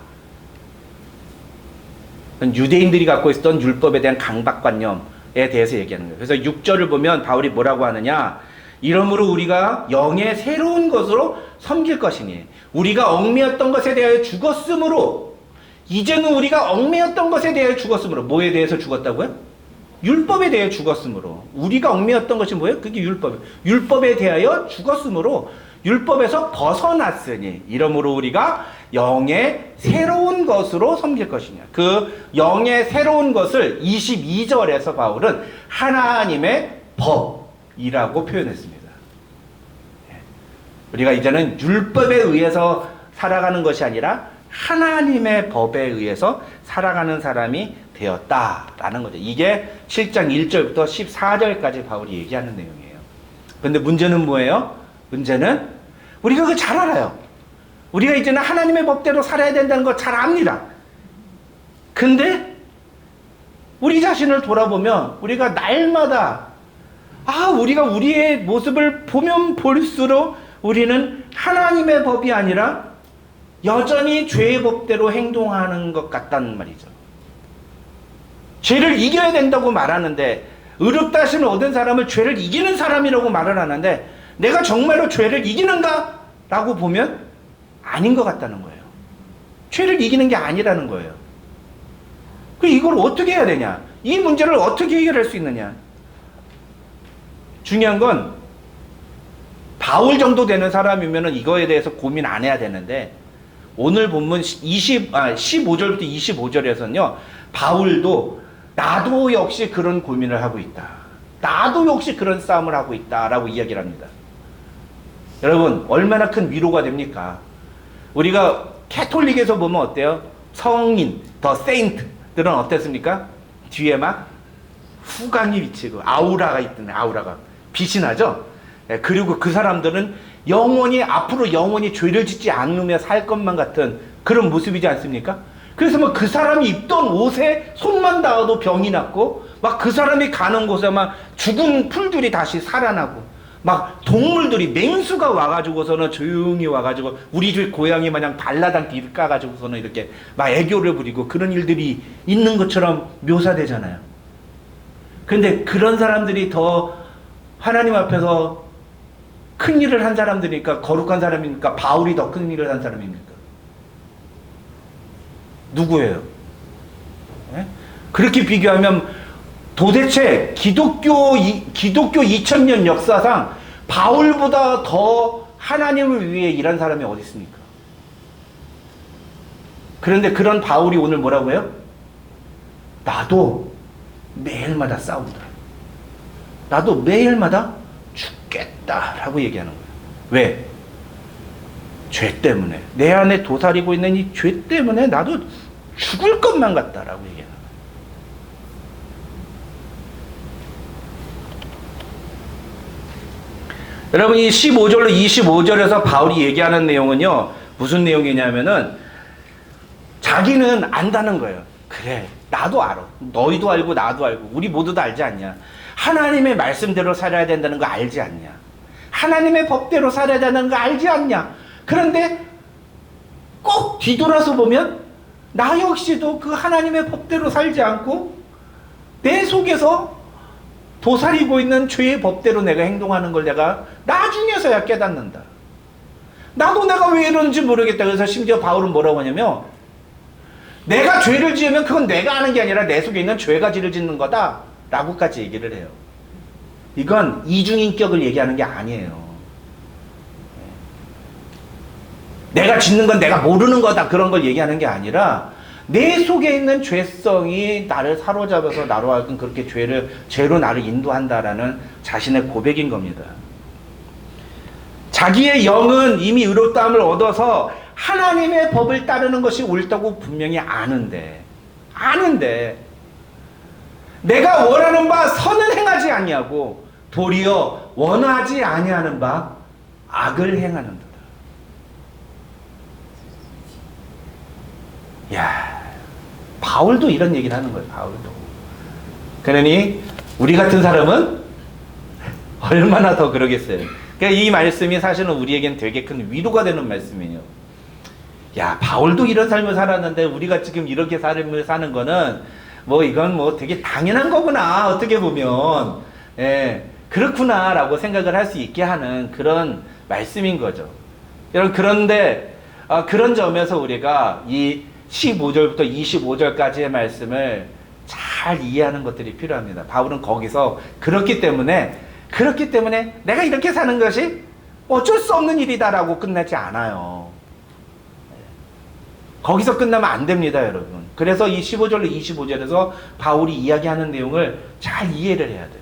유대인들이 갖고 있었던 율법에 대한 강박관념에 대해서 얘기하는 거예요. 그래서 6절을 보면 바울이 뭐라고 하느냐. 이러므로 우리가 영의 새로운 것으로 섬길 것이니 우리가 얽매였던 것에 대하여 죽었으므로 이제는 우리가 얽매였던 것에 대하여 죽었으므로 뭐에 대해서 죽었다고요? 율법에 대해 죽었으므로. 우리가 얽매였던 것이 뭐예요? 그게 율법이에요. 율법에 대하여 죽었으므로 율법에서 벗어났으니 이러므로 우리가 영의 새로운 것으로 섬길 것이냐. 그 영의 새로운 것을 22절에서 바울은 하나님의 법이라고 표현했습니다. 우리가 이제는 율법에 의해서 살아가는 것이 아니라 하나님의 법에 의해서 살아가는 사람이 되었다라는 거죠. 이게 7장 1절부터 14절까지 바울이 얘기하는 내용이에요. 그런데 문제는 뭐예요? 문제는 우리가 그거 잘 알아요. 우리가 이제는 하나님의 법대로 살아야 된다는 거 잘 압니다. 근데 우리 자신을 돌아보면 우리가 날마다 우리가 우리의 모습을 보면 볼수록 우리는 하나님의 법이 아니라 여전히 죄의 법대로 행동하는 것 같다는 말이죠. 죄를 이겨야 된다고 말하는데, 의롭다 하심을 얻은 사람을 죄를 이기는 사람이라고 말을 하는데, 내가 정말로 죄를 이기는가? 라고 보면 아닌 것 같다는 거예요. 죄를 이기는 게 아니라는 거예요. 이걸 어떻게 해야 되냐? 이 문제를 어떻게 해결할 수 있느냐? 중요한 건 바울 정도 되는 사람이면 이거에 대해서 고민 안 해야 되는데, 오늘 본문 15절부터 25절에서는요, 바울도 나도 역시 그런 고민을 하고 있다. 나도 역시 그런 싸움을 하고 있다. 라고 이야기를 합니다. 여러분, 얼마나 큰 위로가 됩니까? 우리가 캐톨릭에서 보면 어때요? 성인, 더 세인트들은 어땠습니까? 뒤에 막 후광이 비치고 아우라가 있던데, 아우라가 빛이 나죠? 그리고 그 사람들은 앞으로 영원히 죄를 짓지 않으며 살 것만 같은 그런 모습이지 않습니까? 그래서 막 그 사람이 입던 옷에 손만 닿아도 병이 났고, 막 그 사람이 가는 곳에 막 죽은 풀들이 다시 살아나고, 막 동물들이 맹수가 와가지고서는 조용히 와가지고 우리 집 고양이 마냥 발라당 뒤를 까가지고서는 이렇게 막 애교를 부리고 그런 일들이 있는 것처럼 묘사되잖아요. 근데 그런 사람들이 더 하나님 앞에서 큰 일을 한 사람들이니까, 거룩한 사람이니까 바울이 더 큰 일을 한 사람입니까? 누구예요? 네? 그렇게 비교하면 도대체 기독교 2000년 역사상 바울보다 더 하나님을 위해 일한 사람이 어디 있습니까? 그런데 그런 바울이 오늘 뭐라고 해요? 나도 매일마다 싸운다. 나도 매일마다 죽겠다라고 얘기하는 거예요. 왜? 죄 때문에, 내 안에 도사리고 있는 이 죄 때문에 나도 죽을 것만 같다라고 얘기하는 거예요. 여러분, 이 15절로 25절에서 바울이 얘기하는 내용은요, 무슨 내용이냐면은 자기는 안다는 거예요. 그래, 나도 알아. 너희도 알고 나도 알고 우리 모두 다 알지 않냐? 하나님의 말씀대로 살아야 된다는 거 알지 않냐? 하나님의 법대로 살아야 된다는 거 알지 않냐? 그런데 꼭 뒤돌아서 보면 나 역시도 그 하나님의 법대로 살지 않고 내 속에서 도사리고 있는 죄의 법대로 내가 행동하는 걸 내가 나중에서야 깨닫는다. 나도 내가 왜 이러는지 모르겠다. 그래서 심지어 바울은 뭐라고 하냐면, 내가 죄를 지으면 그건 내가 하는 게 아니라 내 속에 있는 죄가 죄를 짓는 거다 라고까지 얘기를 해요. 이건 이중인격을 얘기하는 게 아니에요. 내가 짓는 건 내가 모르는 거다 그런 걸 얘기하는 게 아니라, 내 속에 있는 죄성이 나를 사로잡아서 나로 하여금 그렇게 죄로 나를 인도한다라는 자신의 고백인 겁니다. 자기의 영은 이미 의롭다함을 얻어서 하나님의 법을 따르는 것이 옳다고 분명히 아는데 내가 원하는 바 선은 행하지 아니하고 도리어 원하지 아니하는 바 악을 행하는도다. 야, 바울도 이런 얘기를 하는 거예요. 바울도. 그러니 우리 같은 사람은 얼마나 더 그러겠어요. 그러니까 이 말씀이 사실은 우리에겐 되게 큰 위로가 되는 말씀이에요. 야, 바울도 이런 삶을 살았는데 우리가 지금 이렇게 삶을 사는 거는 이건 되게 당연한 거구나, 어떻게 보면. 그렇구나 라고 생각을 할 수 있게 하는 그런 말씀인 거죠. 여러분, 그런데 그런 점에서 우리가 이 15절부터 25절까지의 말씀을 잘 이해하는 것들이 필요합니다. 바울은 거기서 그렇기 때문에 내가 이렇게 사는 것이 어쩔 수 없는 일이다라고 끝나지 않아요. 거기서 끝나면 안 됩니다, 여러분. 그래서 이 15절로 25절에서 바울이 이야기하는 내용을 잘 이해를 해야 돼요.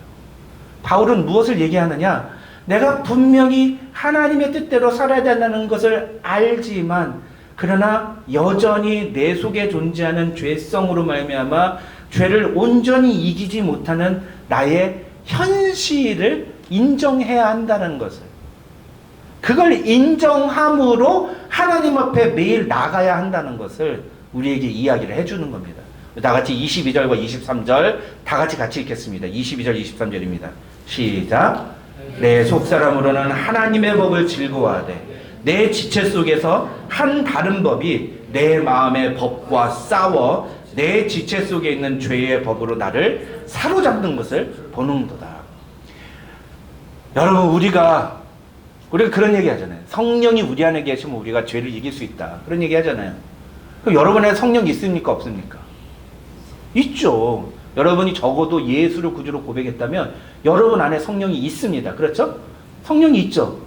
바울은 무엇을 얘기하느냐? 내가 분명히 하나님의 뜻대로 살아야 된다는 것을 알지만, 그러나 여전히 내 속에 존재하는 죄성으로 말미암아 죄를 온전히 이기지 못하는 나의 현실을 인정해야 한다는 것을, 그걸 인정함으로 하나님 앞에 매일 나가야 한다는 것을 우리에게 이야기를 해주는 겁니다. 다 같이 22절과 23절 다 같이 읽겠습니다. 22절 23절입니다. 시작. 내 속사람으로는 하나님의 법을 즐거워하되 내 지체 속에서 한 다른 법이 내 마음의 법과 싸워 내 지체 속에 있는 죄의 법으로 나를 사로잡는 것을 보는도다. 여러분, 우리가 그런 얘기 하잖아요. 성령이 우리 안에 계시면 우리가 죄를 이길 수 있다. 그런 얘기 하잖아요. 그럼 여러분 안에 성령 있습니까? 없습니까? 있죠. 여러분이 적어도 예수를 구주로 고백했다면 여러분 안에 성령이 있습니다. 그렇죠? 성령이 있죠.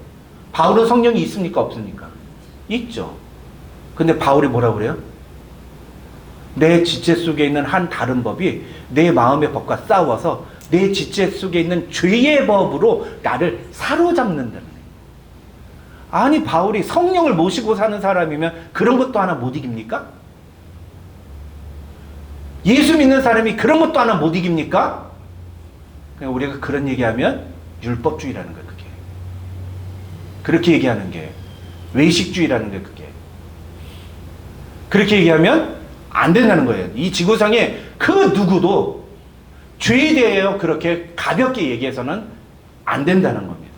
바울은 성령이 있습니까? 없습니까? 있죠. 근데 바울이 뭐라고 그래요? 내 지체 속에 있는 한 다른 법이 내 마음의 법과 싸워서 내 지체 속에 있는 죄의 법으로 나를 사로잡는다는 거예요. 아니, 바울이 성령을 모시고 사는 사람이면 그런 것도 하나 못 이깁니까? 예수 믿는 사람이 그런 것도 하나 못 이깁니까? 그냥 우리가 그런 얘기하면 율법주의라는 거예요, 그게. 그렇게 얘기하는 게 외식주의라는 거예요, 그게. 그렇게 얘기하면 안 된다는 거예요. 이 지구상에 그 누구도 죄에 대하여 그렇게 가볍게 얘기해서는 안 된다는 겁니다.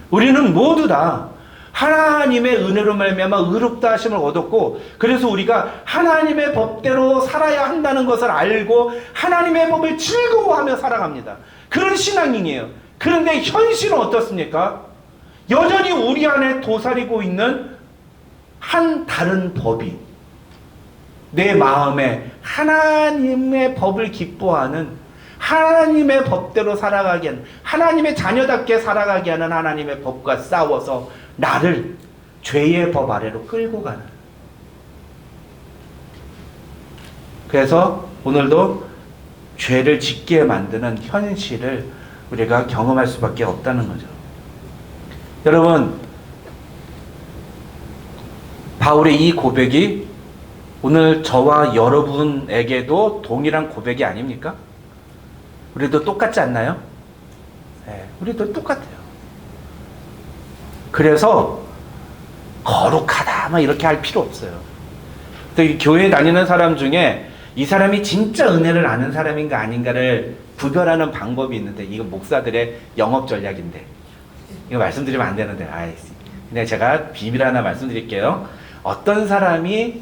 우리는 모두 다 하나님의 은혜로 말미암아 의롭다 하심을 얻었고, 그래서 우리가 하나님의 법대로 살아야 한다는 것을 알고 하나님의 법을 즐거워하며 살아갑니다. 그런 신앙이에요. 그런데 현실은 어떻습니까? 여전히 우리 안에 도사리고 있는 한 다른 법이 내 마음에 하나님의 법을 기뻐하는, 하나님의 법대로 살아가게 하는, 하나님의 자녀답게 살아가게 하는 하나님의 법과 싸워서 나를 죄의 법 아래로 끌고 가는. 그래서 오늘도 죄를 짓게 만드는 현실을 우리가 경험할 수밖에 없다는 거죠. 여러분, 바울의 이 고백이 오늘 저와 여러분에게도 동일한 고백이 아닙니까? 우리도 똑같지 않나요? 네, 우리도 똑같아요. 그래서 거룩하다 막 이렇게 할 필요 없어요. 이 교회 다니는 사람 중에 이 사람이 진짜 은혜를 아는 사람인가 아닌가를 구별하는 방법이 있는데, 이거 목사들의 영업 전략인데 이거 말씀드리면 안 되는데, 근데 제가 비밀 하나 말씀드릴게요. 어떤 사람이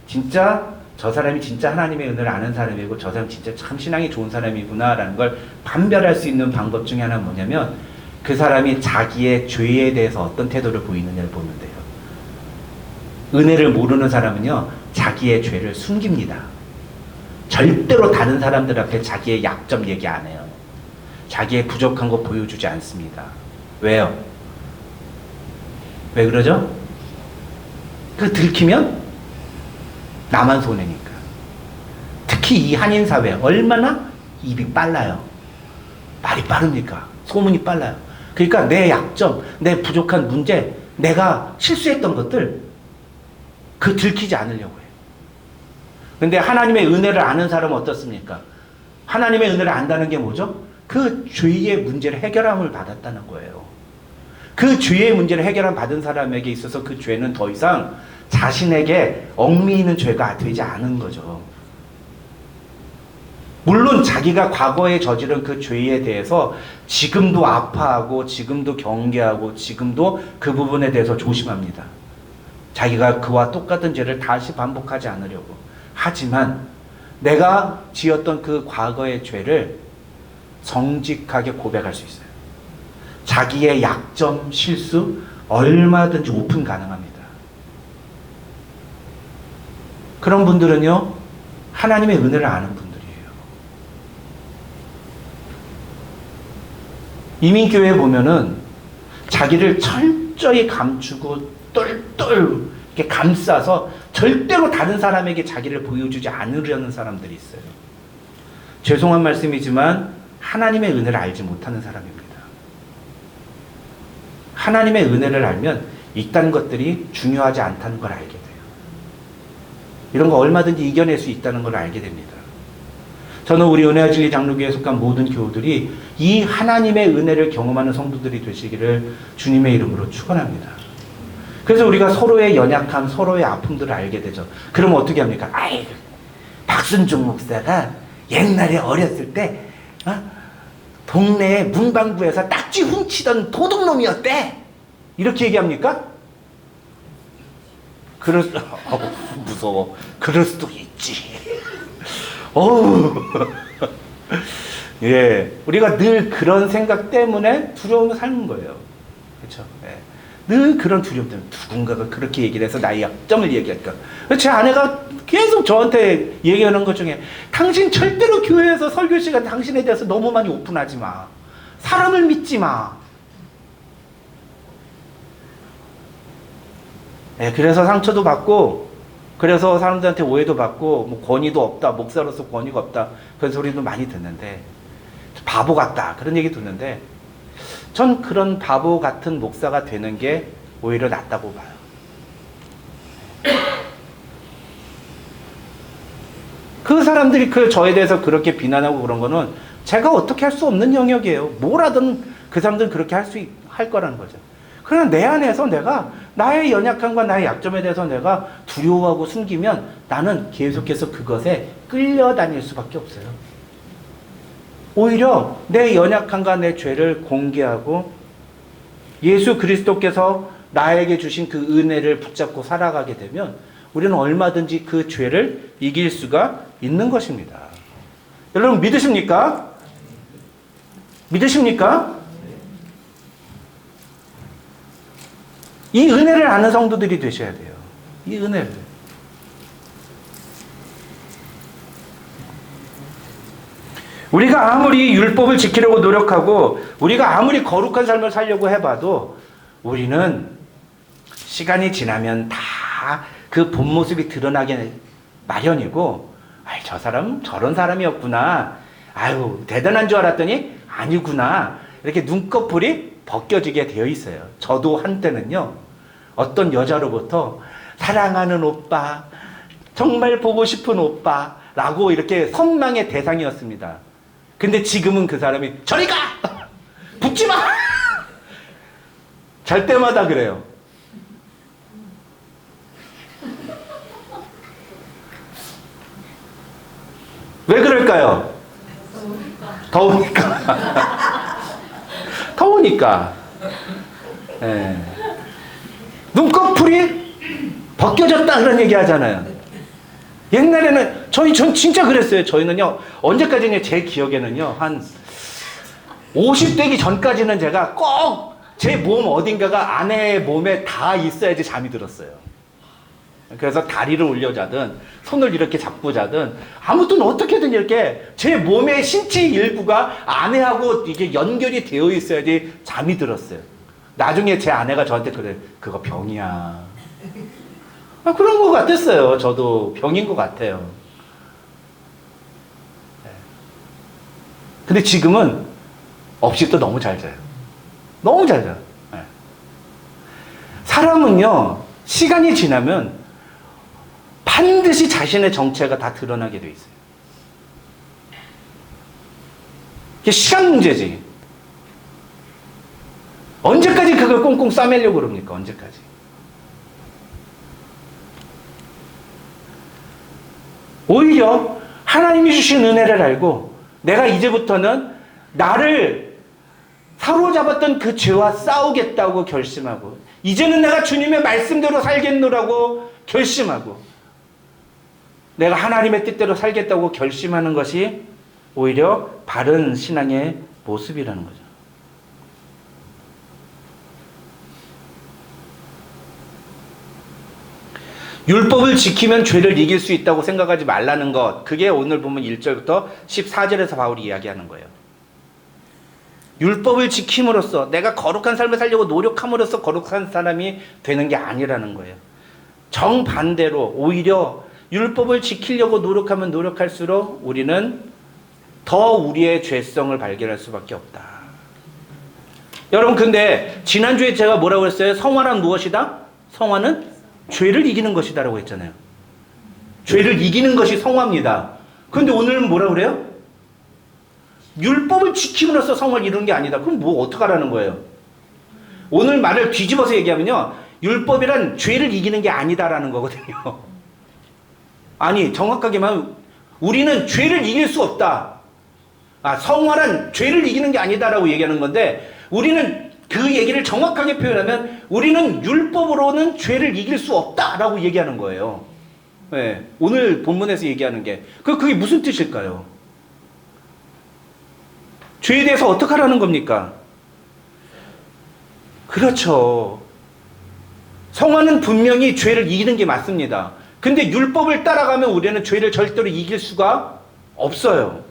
진짜 저 사람이 진짜 하나님의 은혜를 아는 사람이고 저 사람이 진짜 참 신앙이 좋은 사람이구나 라는 걸 판별할 수 있는 방법 중에 하나는 뭐냐면, 그 사람이 자기의 죄에 대해서 어떤 태도를 보이느냐를 보면 돼요. 은혜를 모르는 사람은요, 자기의 죄를 숨깁니다. 절대로 다른 사람들 앞에 자기의 약점 얘기 안 해요. 자기의 부족한 거 보여주지 않습니다. 왜요? 왜 그러죠? 그 들키면 나만 손해니까. 특히 이 한인사회 얼마나 입이 빨라요. 말이 빠릅니까? 소문이 빨라요. 그러니까 내 약점, 내 부족한 문제, 내가 실수했던 것들 그 들키지 않으려고 해요. 근데 하나님의 은혜를 아는 사람은 어떻습니까? 하나님의 은혜를 안다는 게 뭐죠? 그 죄의 문제를 해결함을 받았다는 거예요. 그 죄의 문제를 해결함 받은 사람에게 있어서 그 죄는 더 이상 자신에게 얽매이는 죄가 되지 않은 거죠. 물론 자기가 과거에 저지른 그 죄에 대해서 지금도 아파하고 지금도 경계하고 지금도 그 부분에 대해서 조심합니다. 자기가 그와 똑같은 죄를 다시 반복하지 않으려고. 하지만 내가 지었던 그 과거의 죄를 정직하게 고백할 수 있어요. 자기의 약점, 실수 얼마든지 오픈 가능합니다. 그런 분들은요, 하나님의 은혜를 아는 분들이에요. 이민교회에 보면은 자기를 철저히 감추고 똘똘 이렇게 감싸서 절대로 다른 사람에게 자기를 보여주지 않으려는 사람들이 있어요. 죄송한 말씀이지만 하나님의 은혜를 알지 못하는 사람입니다. 하나님의 은혜를 알면 이딴 것들이 중요하지 않다는 걸 알게 돼요. 이런 거 얼마든지 이겨낼 수 있다는 걸 알게 됩니다. 저는 우리 은혜와 진리 장로교회에 속한 모든 교우들이 이 하나님의 은혜를 경험하는 성도들이 되시기를 주님의 이름으로 축원합니다. 그래서 우리가 서로의 연약함, 서로의 아픔들을 알게 되죠. 그러면 어떻게 합니까? 아이, 박순종 목사가 옛날에 어렸을 때 동네 문방구에서 딱지 훔치던 도둑놈이었대. 이렇게 얘기합니까? 무서워. 그럴 수도 있지. 어우. 예, 우리가 늘 그런 생각 때문에 두려움을 삶는 거예요. 그렇죠? 예. 늘 그런 두려움 때문에 누군가가 그렇게 얘기를 해서 나의 약점을 얘기할까. 제 아내가 계속 저한테 얘기하는 것 중에 당신 절대로 교회에서 설교 시간 당신에 대해서 너무 많이 오픈하지 마. 사람을 믿지 마. 예, 그래서 상처도 받고, 그래서 사람들한테 오해도 받고, 뭐 권위도 없다, 목사로서 권위가 없다, 그런 소리도 많이 듣는데, 바보 같다, 그런 얘기 듣는데, 전 그런 바보 같은 목사가 되는 게 오히려 낫다고 봐요. 그 사람들이 저에 대해서 그렇게 비난하고 그런 거는 제가 어떻게 할 수 없는 영역이에요. 뭐라든 그 사람들은 그렇게 할 거라는 거죠. 그러나 내 안에서 내가 나의 연약함과 나의 약점에 대해서 내가 두려워하고 숨기면 나는 계속해서 그것에 끌려다닐 수밖에 없어요. 오히려 내 연약함과 내 죄를 공개하고 예수 그리스도께서 나에게 주신 그 은혜를 붙잡고 살아가게 되면 우리는 얼마든지 그 죄를 이길 수가 있는 것입니다. 여러분 믿으십니까? 믿으십니까? 이 은혜를 아는 성도들이 되셔야 돼요. 이 은혜를. 우리가 아무리 율법을 지키려고 노력하고 우리가 아무리 거룩한 삶을 살려고 해봐도 우리는 시간이 지나면 다 그 본 모습이 드러나게 마련이고, 아이, 저 사람은 저런 사람이었구나, 아유 대단한 줄 알았더니 아니구나, 이렇게 눈꺼풀이 벗겨지게 되어 있어요. 저도 한때는요, 어떤 여자로부터 사랑하는 오빠, 정말 보고 싶은 오빠라고 이렇게 선망의 대상이었습니다. 근데 지금은 그 사람이 저리 가! 붙지 마! 잘 때마다 그래요. 왜 그럴까요? 더우니까. 더우니까. 네. 눈꺼풀이 벗겨졌다 그런 얘기 하잖아요. 옛날에는 전 진짜 그랬어요. 저희는요, 언제까지냐, 제 기억에는요, 한 50대기 전까지는 제가 꼭 제 몸 어딘가가 아내의 몸에 다 있어야지 잠이 들었어요. 그래서 다리를 올려 자든 손을 이렇게 잡고 자든 아무튼 어떻게든 이렇게 제 몸의 신체 일부가 아내하고 이게 연결이 되어 있어야지 잠이 들었어요. 나중에 제 아내가 저한테 그래, 그거 병이야. 그런 것 같았어요. 저도 병인 것 같아요. 근데 지금은 없이 또 너무 잘 자요. 너무 잘 자요. 사람은요, 시간이 지나면 반드시 자신의 정체가 다 드러나게 돼 있어요. 이게 시간 문제지. 언제까지 그걸 꽁꽁 싸매려고 그럽니까? 언제까지? 오히려 하나님이 주신 은혜를 알고 내가 이제부터는 나를 사로잡았던 그 죄와 싸우겠다고 결심하고, 이제는 내가 주님의 말씀대로 살겠노라고 결심하고, 내가 하나님의 뜻대로 살겠다고 결심하는 것이 오히려 바른 신앙의 모습이라는 거죠. 율법을 지키면 죄를 이길 수 있다고 생각하지 말라는 것, 그게 오늘 보면 1절부터 14절에서 바울이 이야기하는 거예요. 율법을 지킴으로써 내가 거룩한 삶을 살려고 노력함으로써 거룩한 사람이 되는 게 아니라는 거예요. 정반대로 오히려 율법을 지키려고 노력하면 노력할수록 우리는 더 우리의 죄성을 발견할 수밖에 없다. 여러분, 근데 지난주에 제가 뭐라고 했어요? 성화란 무엇이다? 성화는 죄를 이기는 것이다 라고 했잖아요. 죄를 이기는 것이 성화입니다. 그런데 오늘은 뭐라고 그래요? 율법을 지킴으로써 성화를 이루는 게 아니다. 그럼 뭐 어떡하라는 거예요? 오늘 말을 뒤집어서 얘기하면요, 율법이란 죄를 이기는 게 아니다라는 거거든요. 아니, 정확하게 말하면 우리는 죄를 이길 수 없다. 성화란 죄를 이기는 게 아니다라고 얘기하는 건데, 우리는 그 얘기를 정확하게 표현하면 우리는 율법으로는 죄를 이길 수 없다라고 얘기하는 거예요. 네, 오늘 본문에서 얘기하는 게 그게 무슨 뜻일까요? 죄에 대해서 어떻게 하라는 겁니까? 그렇죠. 성화는 분명히 죄를 이기는 게 맞습니다. 근데 율법을 따라가면 우리는 죄를 절대로 이길 수가 없어요.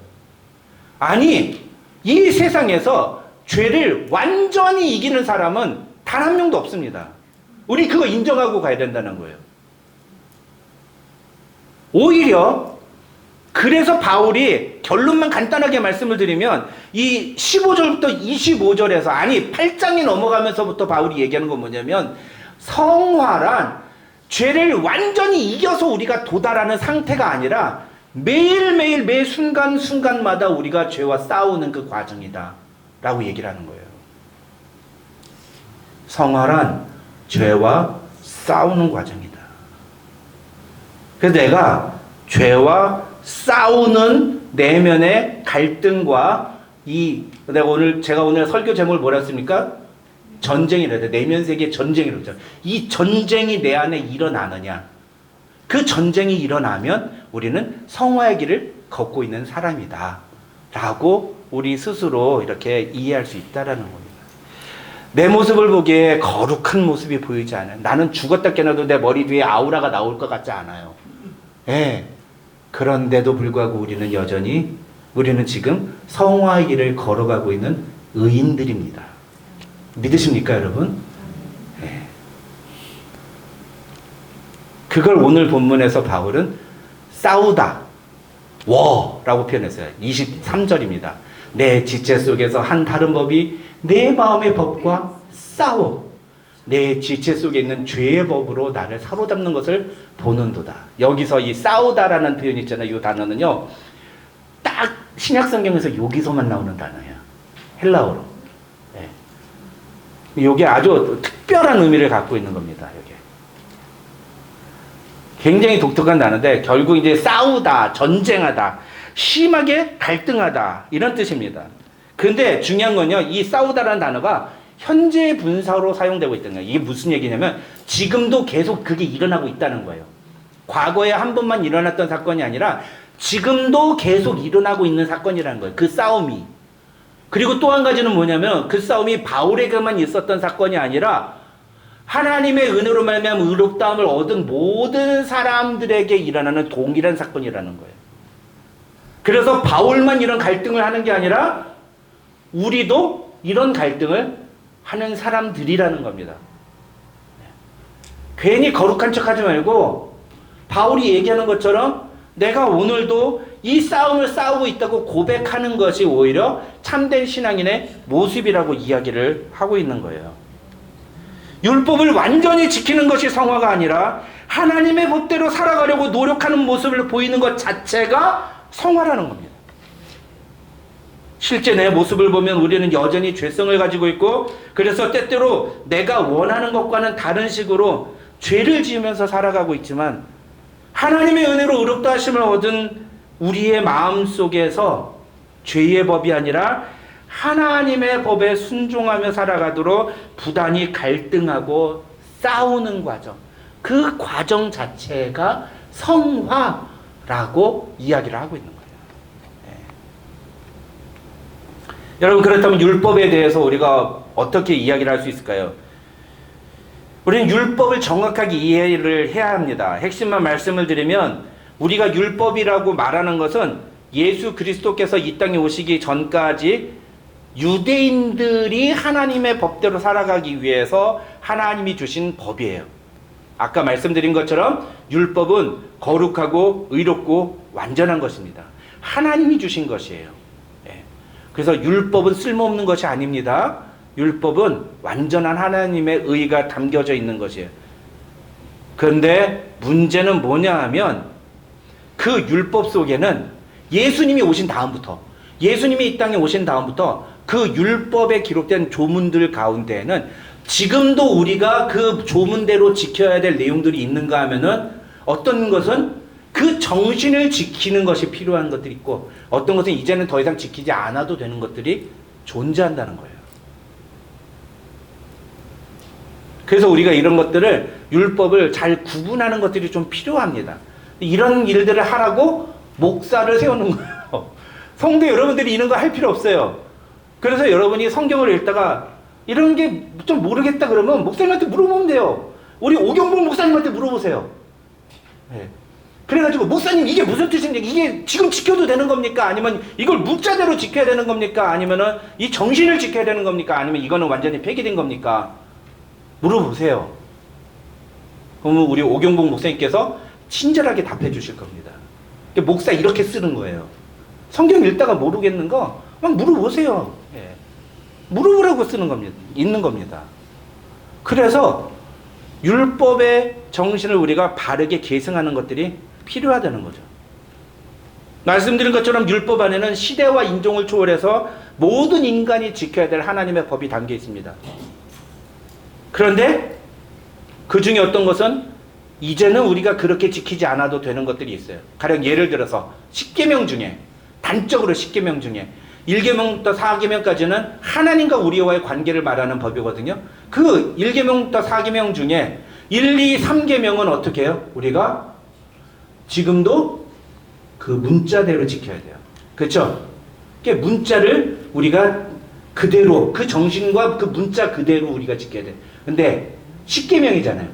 아니, 이 세상에서 죄를 완전히 이기는 사람은 단 한 명도 없습니다. 우리 그거 인정하고 가야 된다는 거예요. 오히려 그래서 바울이 결론만 간단하게 말씀을 드리면 이 15절부터 25절에서 아니 8장이 넘어가면서부터 바울이 얘기하는 건 뭐냐면 성화란 죄를 완전히 이겨서 우리가 도달하는 상태가 아니라 매일매일 매 순간순간마다 우리가 죄와 싸우는 그 과정이다 라고 얘기를 하는 거예요. 성화란 죄와 싸우는 과정이다. 그래서 내가 죄와 싸우는 내면의 갈등과 제가 오늘 설교 제목을 뭐라 했습니까? 전쟁이라 돼. 내면 세계 전쟁이라고 했잖아요. 이 전쟁이 내 안에 일어나느냐. 그 전쟁이 일어나면 우리는 성화의 길을 걷고 있는 사람이다. 라고 우리 스스로 이렇게 이해할 수 있다라는 겁니다. 내 모습을 보기에 거룩한 모습이 보이지 않아요. 나는 죽었다 깨어나도 내 머리 뒤에 아우라가 나올 것 같지 않아요. 예. 그런데도 불구하고 우리는 지금 성화의 길을 걸어가고 있는 의인들입니다. 믿으십니까, 여러분? 예. 그걸 오늘 본문에서 바울은 싸우다, 라고 표현했어요. 23절입니다. 내 지체 속에서 한 다른 법이 내 마음의 법과 싸워 내 지체 속에 있는 죄의 법으로 나를 사로잡는 것을 보는도다. 여기서 이 싸우다라는 표현이 있잖아요. 이 단어는요, 딱 신약성경에서 여기서만 나오는 단어예요. 헬라어로. 네. 이게 아주 특별한 의미를 갖고 있는 겁니다. 여기. 굉장히 독특한 단어인데 결국 이제 싸우다, 전쟁하다, 심하게 갈등하다 이런 뜻입니다. 근데 중요한 건요, 이 싸우다라는 단어가 현재 분사로 사용되고 있다는 거예요. 이게 무슨 얘기냐면 지금도 계속 그게 일어나고 있다는 거예요. 과거에 한 번만 일어났던 사건이 아니라 지금도 계속 일어나고 있는 사건이라는 거예요. 그 싸움이. 그리고 또 한 가지는 뭐냐면 그 싸움이 바울에게만 있었던 사건이 아니라 하나님의 은혜로 말미암아 의롭다함을 얻은 모든 사람들에게 일어나는 동일한 사건이라는 거예요. 그래서 바울만 이런 갈등을 하는 게 아니라 우리도 이런 갈등을 하는 사람들이라는 겁니다. 괜히 거룩한 척하지 말고 바울이 얘기하는 것처럼 내가 오늘도 이 싸움을 싸우고 있다고 고백하는 것이 오히려 참된 신앙인의 모습이라고 이야기를 하고 있는 거예요. 율법을 완전히 지키는 것이 성화가 아니라 하나님의 법대로 살아가려고 노력하는 모습을 보이는 것 자체가 성화라는 겁니다. 실제 내 모습을 보면 우리는 여전히 죄성을 가지고 있고, 그래서 때때로 내가 원하는 것과는 다른 식으로 죄를 지으면서 살아가고 있지만 하나님의 은혜로 의롭다 하심을 얻은 우리의 마음 속에서 죄의 법이 아니라 하나님의 법에 순종하며 살아가도록 부단히 갈등하고 싸우는 과정, 그 과정 자체가 성화라고 이야기를 하고 있는 거예요. 여러분, 그렇다면 율법에 대해서 우리가 어떻게 이야기를 할 수 있을까요? 우리는 율법을 정확하게 이해를 해야 합니다. 핵심만 말씀을 드리면 우리가 율법이라고 말하는 것은 예수 그리스도께서 이 땅에 오시기 전까지 유대인들이 하나님의 법대로 살아가기 위해서 하나님이 주신 법이에요. 아까 말씀드린 것처럼 율법은 거룩하고 의롭고 완전한 것입니다. 하나님이 주신 것이에요. 그래서 율법은 쓸모없는 것이 아닙니다. 율법은 완전한 하나님의 의가 담겨져 있는 것이에요. 그런데 문제는 뭐냐 하면 그 율법 속에는 예수님이 오신 다음부터, 예수님이 이 땅에 오신 다음부터 그 율법에 기록된 조문들 가운데에는 지금도 우리가 그 조문대로 지켜야 될 내용들이 있는가 하면은 어떤 것은 그 정신을 지키는 것이 필요한 것들이 있고 어떤 것은 이제는 더 이상 지키지 않아도 되는 것들이 존재한다는 거예요. 그래서 우리가 이런 것들을 율법을 잘 구분하는 것들이 좀 필요합니다. 이런 일들을 하라고 목사를 세우는 거예요. 성도 여러분들이 이런 거 할 필요 없어요. 그래서 여러분이 성경을 읽다가 이런 게 좀 모르겠다 그러면 목사님한테 물어보면 돼요. 우리 오경복 목사님한테 물어보세요. 네. 그래가지고 목사님 이게 무슨 뜻인지 이게 지금 지켜도 되는 겁니까? 아니면 이걸 문자대로 지켜야 되는 겁니까? 아니면은 이 정신을 지켜야 되는 겁니까? 아니면 이거는 완전히 폐기된 겁니까? 물어보세요. 그러면 우리 오경복 목사님께서 친절하게 답해 주실 겁니다. 목사 이렇게 쓰는 거예요. 성경 읽다가 모르겠는 거 막 물어보세요. 예. 물어보라고 쓰는 겁니다. 있는 겁니다. 그래서 율법의 정신을 우리가 바르게 계승하는 것들이 필요하다는 거죠. 말씀드린 것처럼 율법 안에는 시대와 인종을 초월해서 모든 인간이 지켜야 될 하나님의 법이 담겨 있습니다. 그런데 그 중에 어떤 것은 이제는 우리가 그렇게 지키지 않아도 되는 것들이 있어요. 가령 예를 들어서 10계명 중에 단적으로 10계명 중에 1계명부터 4계명까지는 하나님과 우리와의 관계를 말하는 법이거든요. 그 1계명부터 4계명 중에 1, 2, 3계명은 어떻게 해요? 우리가 지금도 그 문자대로 지켜야 돼요. 그렇죠? 문자를 우리가 그대로 그 정신과 그 문자 그대로 우리가 지켜야 돼. 근데 10계명이잖아요.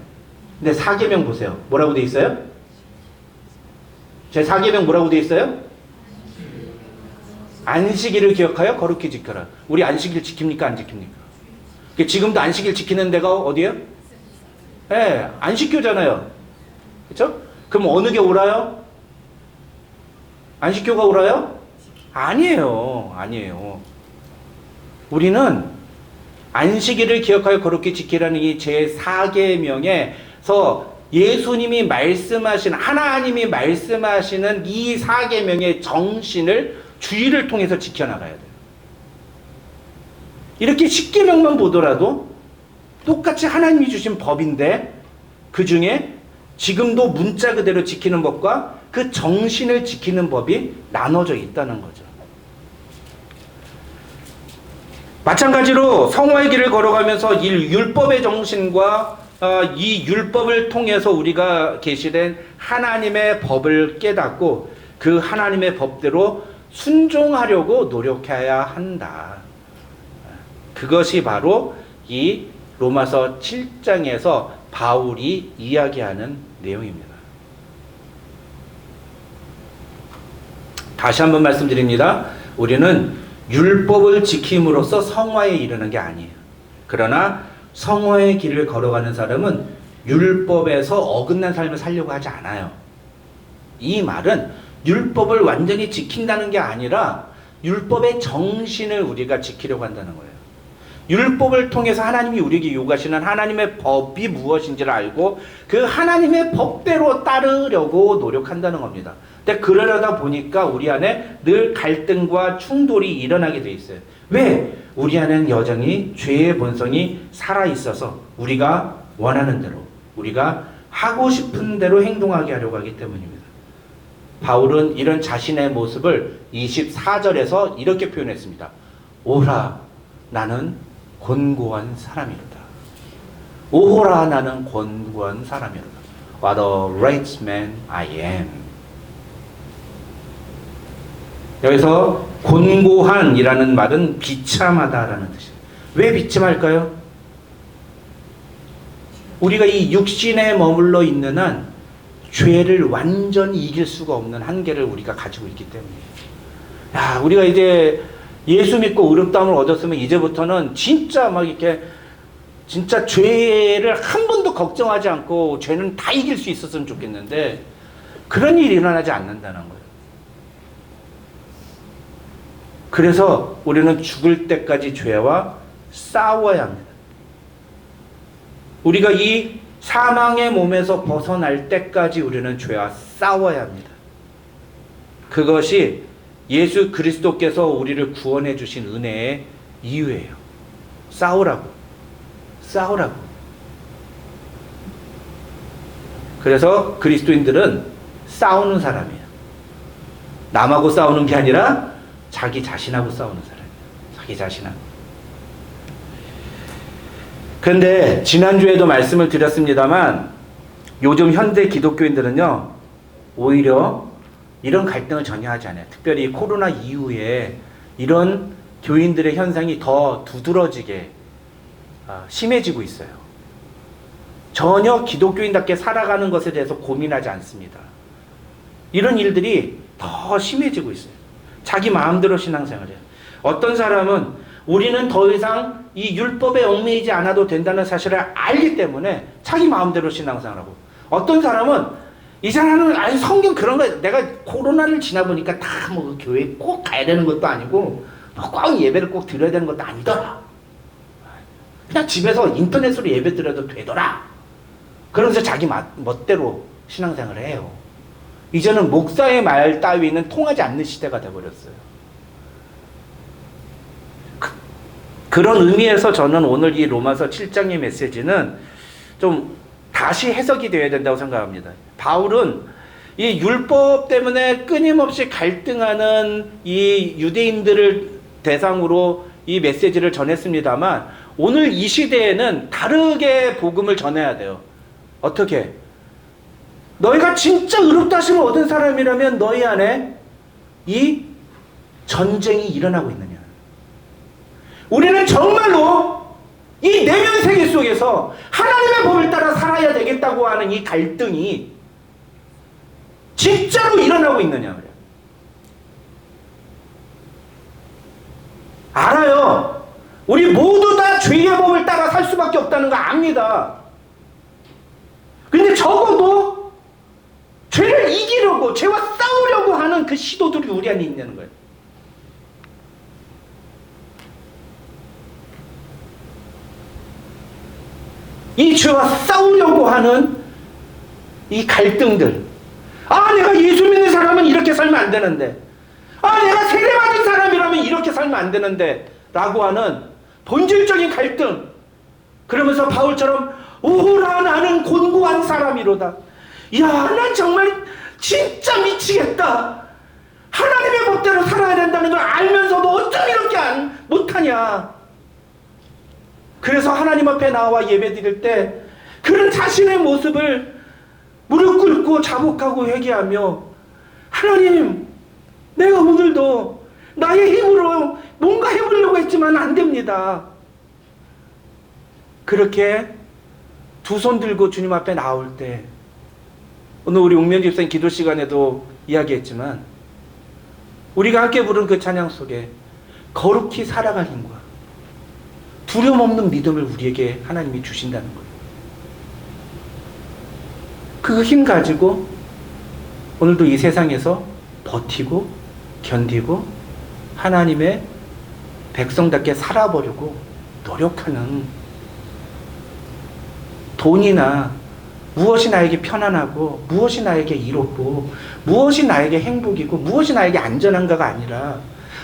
근데 4계명 보세요. 뭐라고 돼 있어요? 제 4계명 뭐라고 돼 있어요? 안식일을 기억하여 거룩히 지켜라. 우리 안식일 지킵니까? 안 지킵니까? 지금도 안식일 지키는 데가 어디예요? 네, 안식교잖아요. 그렇죠? 그럼 어느 게 옳아요? 안식교가 옳아요? 아니에요. 아니에요. 우리는 안식일을 기억하여 거룩히 지키라는 이 제4계명에서 예수님이 말씀하신 하나님이 말씀하시는 이 4계명의 정신을 주의를 통해서 지켜나가야 돼요. 이렇게 10계명만 보더라도 똑같이 하나님이 주신 법인데 그 중에 지금도 문자 그대로 지키는 법과 그 정신을 지키는 법이 나눠져 있다는 거죠. 마찬가지로 성화의 길을 걸어가면서 이 율법의 정신과 이 율법을 통해서 우리가 계시된 하나님의 법을 깨닫고 그 하나님의 법대로 순종하려고 노력해야 한다. 그것이 바로 이 로마서 7장에서 바울이 이야기하는 내용입니다. 다시 한번 말씀드립니다. 우리는 율법을 지킴으로써 성화에 이르는 게 아니에요. 그러나 성화의 길을 걸어가는 사람은 율법에서 어긋난 삶을 살려고 하지 않아요. 이 말은 율법을 완전히 지킨다는 게 아니라 율법의 정신을 우리가 지키려고 한다는 거예요. 율법을 통해서 하나님이 우리에게 요구하시는 하나님의 법이 무엇인지를 알고 그 하나님의 법대로 따르려고 노력한다는 겁니다. 근데 그러려다 보니까 우리 안에 늘 갈등과 충돌이 일어나게 돼 있어요. 왜? 우리 안에는 여전히 죄의 본성이 살아있어서 우리가 원하는 대로 우리가 하고 싶은 대로 행동하게 하려고 하기 때문입니다. 바울은 이런 자신의 모습을 24절에서 이렇게 표현했습니다. 오라 나는 곤고한 사람이로다. 오호라 나는 곤고한 사람이로다. What a great man I am. 여기서 곤고한이라는 말은 비참하다라는 뜻이에요. 왜 비참할까요? 우리가 이 육신에 머물러 있는 한 죄를 완전히 이길 수가 없는 한계를 우리가 가지고 있기 때문이에요. 야, 우리가 이제 예수 믿고 의롭다함을 얻었으면 이제부터는 진짜 막 이렇게 진짜 죄를 한 번도 걱정하지 않고 죄는 다 이길 수 있었으면 좋겠는데 그런 일이 일어나지 않는다는 거예요. 그래서 우리는 죽을 때까지 죄와 싸워야 합니다. 우리가 이 사망의 몸에서 벗어날 때까지 우리는 죄와 싸워야 합니다. 그것이 예수 그리스도께서 우리를 구원해 주신 은혜의 이유예요. 싸우라고. 싸우라고. 그래서 그리스도인들은 싸우는 사람이에요. 남하고 싸우는 게 아니라 자기 자신하고 싸우는 사람이에요. 자기 자신하고. 그런데 지난주에도 말씀을 드렸습니다만 요즘 현대 기독교인들은요, 오히려 이런 갈등을 전혀 하지 않아요. 특별히 코로나 이후에 이런 교인들의 현상이 더 두드러지게 심해지고 있어요. 전혀 기독교인답게 살아가는 것에 대해서 고민하지 않습니다. 이런 일들이 더 심해지고 있어요. 자기 마음대로 신앙생활을 해요. 어떤 사람은 우리는 더 이상 이 율법에 얽매이지 않아도 된다는 사실을 알기 때문에 자기 마음대로 신앙생활하고, 어떤 사람은 이 사람은 아니 성경 그런 거, 내가 코로나를 지나보니까 다 뭐 교회 꼭 가야 되는 것도 아니고 뭐 꼭 예배를 꼭 드려야 되는 것도 아니더라. 그냥 집에서 인터넷으로 예배 드려도 되더라. 그러면서 자기 멋대로 신앙생활을 해요. 이제는 목사의 말 따위는 통하지 않는 시대가 돼버렸어요. 그런 의미에서 저는 오늘 이 로마서 7장의 메시지는 좀 다시 해석이 되어야 된다고 생각합니다. 바울은 이 율법 때문에 끊임없이 갈등하는 이 유대인들을 대상으로 이 메시지를 전했습니다만, 오늘 이 시대에는 다르게 복음을 전해야 돼요. 어떻게? 너희가 진짜 의롭다 하심을 얻은 사람이라면 너희 안에 이 전쟁이 일어나고 있느냐? 우리는 정말로 이 내면 세계 속에서 하나님의 법을 따라 살아야 되겠다고 하는 이 갈등이 진짜로 일어나고 있느냐? 알아요. 우리 모두 다 죄의 법을 따라 살 수밖에 없다는 거 압니다. 근데 적어도 죄를 이기려고, 죄와 싸우려고 하는 그 시도들이 우리 안에 있는 거예요. 이 죄와 싸우려고 하는 이 갈등들. 아, 내가 예수 믿는 사람은 이렇게 살면 안 되는데, 아, 내가 세례받은 사람이라면 이렇게 살면 안 되는데 라고 하는 본질적인 갈등. 그러면서 바울처럼 오라 나는 곤고한 사람이로다. 야, 난 정말 진짜 미치겠다. 하나님의 법대로 살아야 된다는 걸 알면서도 어쩜 이렇게 못하냐. 그래서 하나님 앞에 나와 예배 드릴 때 그런 자신의 모습을 무릎 꿇고 자복하고 회개하며, 하나님, 내가 오늘도 나의 힘으로 뭔가 해보려고 했지만 안 됩니다. 그렇게 두 손 들고 주님 앞에 나올 때, 오늘 우리 옥면 집사님 기도 시간에도 이야기했지만, 우리가 함께 부른 그 찬양 속에 거룩히 살아갈 힘과 두려움 없는 믿음을 우리에게 하나님이 주신다는 거예요. 그 힘 가지고 오늘도 이 세상에서 버티고 견디고 하나님의 백성답게 살아보려고 노력하는, 돈이나 무엇이 나에게 편안하고 무엇이 나에게 이롭고 무엇이 나에게 행복이고 무엇이 나에게 안전한가가 아니라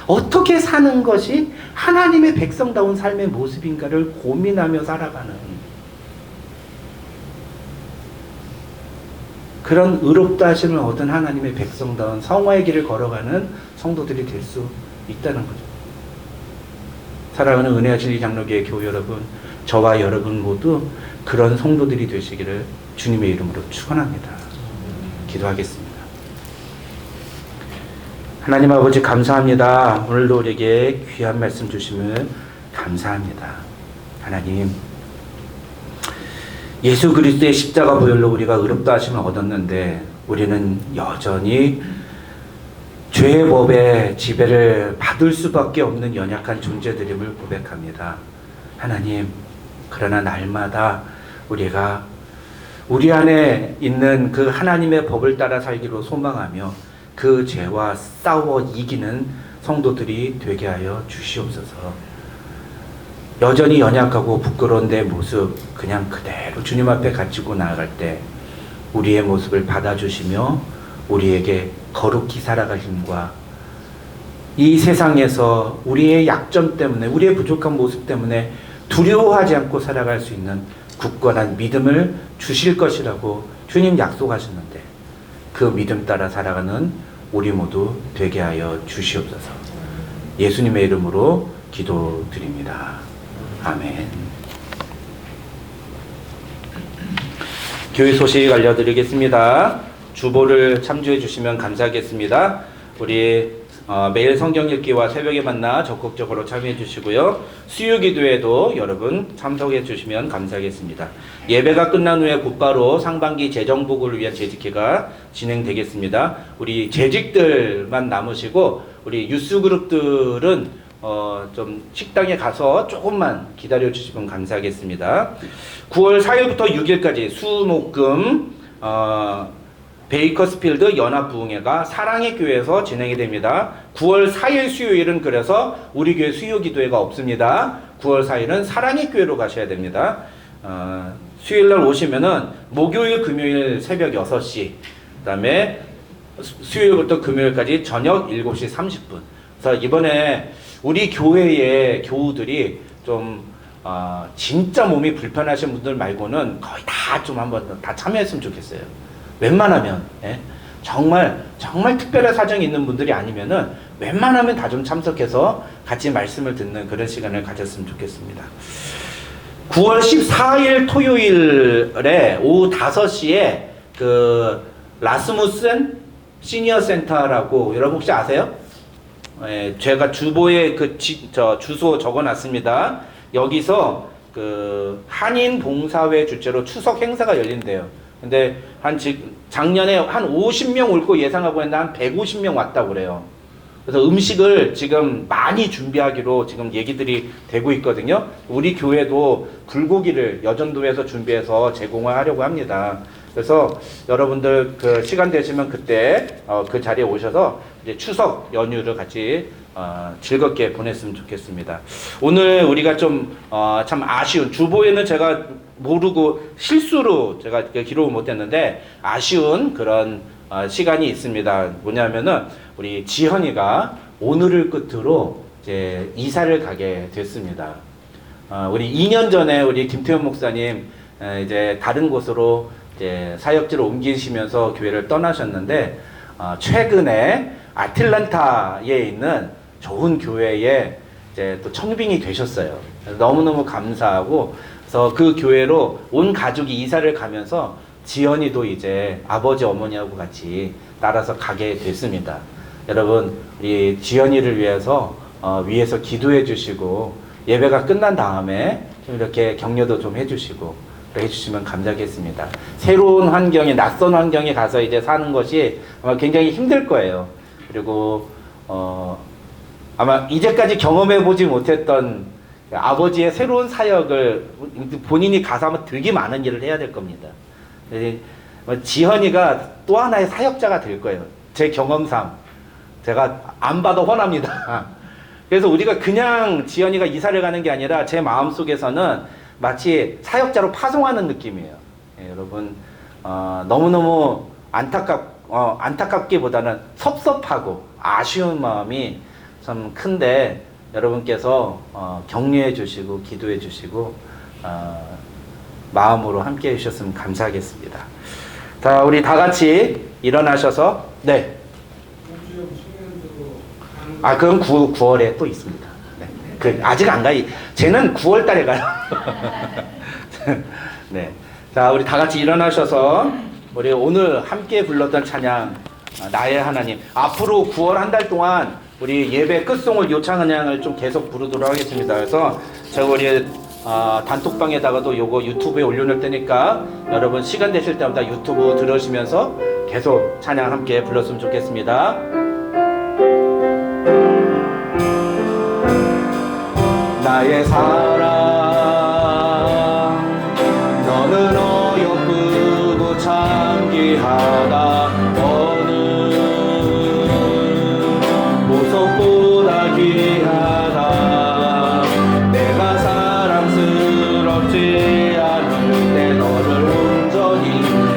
어떻게 사는 것이 하나님의 백성다운 삶의 모습인가를 고민하며 살아가는 그런 의롭다 하심을 얻은 하나님의 백성다운 성화의 길을 걸어가는 성도들이 될 수 있다는 거죠. 사랑하는 은혜와 진리 장로교회 교우 여러분, 저와 여러분 모두 그런 성도들이 되시기를 주님의 이름으로 축원합니다. 기도하겠습니다. 하나님 아버지 감사합니다. 오늘도 우리에게 귀한 말씀 주시면 감사합니다. 하나님, 예수 그리스도의 십자가 보혈로 우리가 의롭다 하심을 얻었는데 우리는 여전히 죄의 법의 지배를 받을 수밖에 없는 연약한 존재들임을 고백합니다. 하나님, 그러나 날마다 우리가 우리 안에 있는 그 하나님의 법을 따라 살기로 소망하며 그 죄와 싸워 이기는 성도들이 되게 하여 주시옵소서. 여전히 연약하고 부끄러운 내 모습 그냥 그대로 주님 앞에 가지고 나아갈 때 우리의 모습을 받아주시며 우리에게 거룩히 살아갈 힘과 이 세상에서 우리의 약점 때문에, 우리의 부족한 모습 때문에 두려워하지 않고 살아갈 수 있는 굳건한 믿음을 주실 것이라고 주님 약속하셨는데 그 믿음 따라 살아가는 우리 모두 되게 하여 주시옵소서. 예수님의 이름으로 기도드립니다. 아멘. 교회 소식 알려드리겠습니다. 주보를 참조해 주시면 감사하겠습니다. 우리 매일 성경 읽기와 새벽에 만나 적극적으로 참여해 주시고요. 수요 기도에도 여러분 참석해 주시면 감사하겠습니다. 예배가 끝난 후에 곧바로 상반기 재정복을 위한 재직회가 진행되겠습니다. 우리 재직들만 남으시고 우리 유스 그룹들은 좀 식당에 가서 조금만 기다려 주시면 감사하겠습니다. 9월 4일부터 6일까지 수목금 베이커스필드 연합부흥회가 사랑의 교회에서 진행이 됩니다. 9월 4일 수요일은 그래서 우리 교회 수요 기도회가 없습니다. 9월 4일은 사랑의 교회로 가셔야 됩니다. 수요일날 오시면은 목요일 금요일 새벽 6시 그 다음에 수요일부터 금요일까지 저녁 7시 30분. 그래서 이번에 우리 교회의 교우들이 좀 진짜 몸이 불편하신 분들 말고는 거의 다 좀 한번 다 참여했으면 좋겠어요. 웬만하면 정말 특별한 사정이 있는 분들이 아니면은 웬만하면 다 좀 참석해서 같이 말씀을 듣는 그런 시간을 가졌으면 좋겠습니다. 9월 14일 토요일에 오후 5시에 그 라스무센 시니어 센터라고 여러분 혹시 아세요? 제가 주보에 주소 적어놨습니다. 여기서 그 한인 봉사회 주최로 추석 행사가 열린대요. 근데 작년에 한 50명 올 거 예상하고 했는데 한 150명 왔다고 그래요. 그래서 음식을 지금 많이 준비하기로 지금 얘기들이 되고 있거든요. 우리 교회도 불고기를 여전도에서 준비해서 제공을 하려고 합니다. 그래서 여러분들 그 시간 되시면 그때 그 자리에 오셔서 이제 추석 연휴를 같이 즐겁게 보냈으면 좋겠습니다. 오늘 우리가 좀 참 아쉬운 주보에는 제가 모르고 실수로 제가 기록을 못했는데 아쉬운 그런 시간이 있습니다. 뭐냐면은 우리 지현이가 오늘을 끝으로 이제 이사를 가게 됐습니다. 우리 2년 전에 우리 김태현 목사님 이제 다른 곳으로 이제 사역지로 옮기시면서 교회를 떠나셨는데 최근에 아틀란타에 있는 좋은 교회에 이제 또 청빙이 되셨어요. 너무너무 감사하고 그래서 그 교회로 온 가족이 이사를 가면서 지연이도 이제 아버지 어머니하고 같이 따라서 가게 됐습니다. 여러분 우리 지연이를 위해서 위에서 기도해 주시고 예배가 끝난 다음에 좀 이렇게 격려도 좀 해주시고 해주시면 감사하겠습니다. 새로운 환경에 낯선 환경에 가서 이제 사는 것이 아마 굉장히 힘들 거예요. 그리고 아마 이제까지 경험해 보지 못했던 아버지의 새로운 사역을 본인이 가서 하면 되게 많은 일을 해야 될 겁니다. 지현이가 또 하나의 사역자가 될 거예요. 제 경험상 제가 안 봐도 훤합니다. 그래서 우리가 그냥 지현이가 이사를 가는 게 아니라 제 마음속에서는 마치 사역자로 파송하는 느낌이에요. 여러분 너무너무 안타깝기보다는 섭섭하고 아쉬운 마음이 참 큰데 여러분께서 격려해 주시고 기도해 주시고 마음으로 함께 해주셨으면 감사하겠습니다. 자, 우리 다 같이 일어나셔서 네. 그럼 9월에 또 있습니다. 네. 아직 안 가요. 쟤는 9월 달에 가요. 네. 자, 우리 다 같이 일어나셔서 우리 오늘 함께 불렀던 찬양 나의 하나님. 앞으로 9월 한 달 동안 우리 예배 끝송을 요찬찬양을 좀 계속 부르도록 하겠습니다. 그래서 제가 우리 단톡방에다가도 요거 유튜브에 올려놓을 테니까 여러분 시간 되실 때마다 유튜브 들으시면서 계속 찬양 함께 불렀으면 좋겠습니다. 나의 사랑 너는 어여쁘고 참귀하다 보석보다 귀하다 내가 사랑스럽지 않을 때 너를 온전히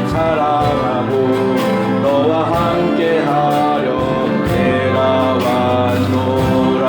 사랑하고 너와 함께하려 내가 왔노라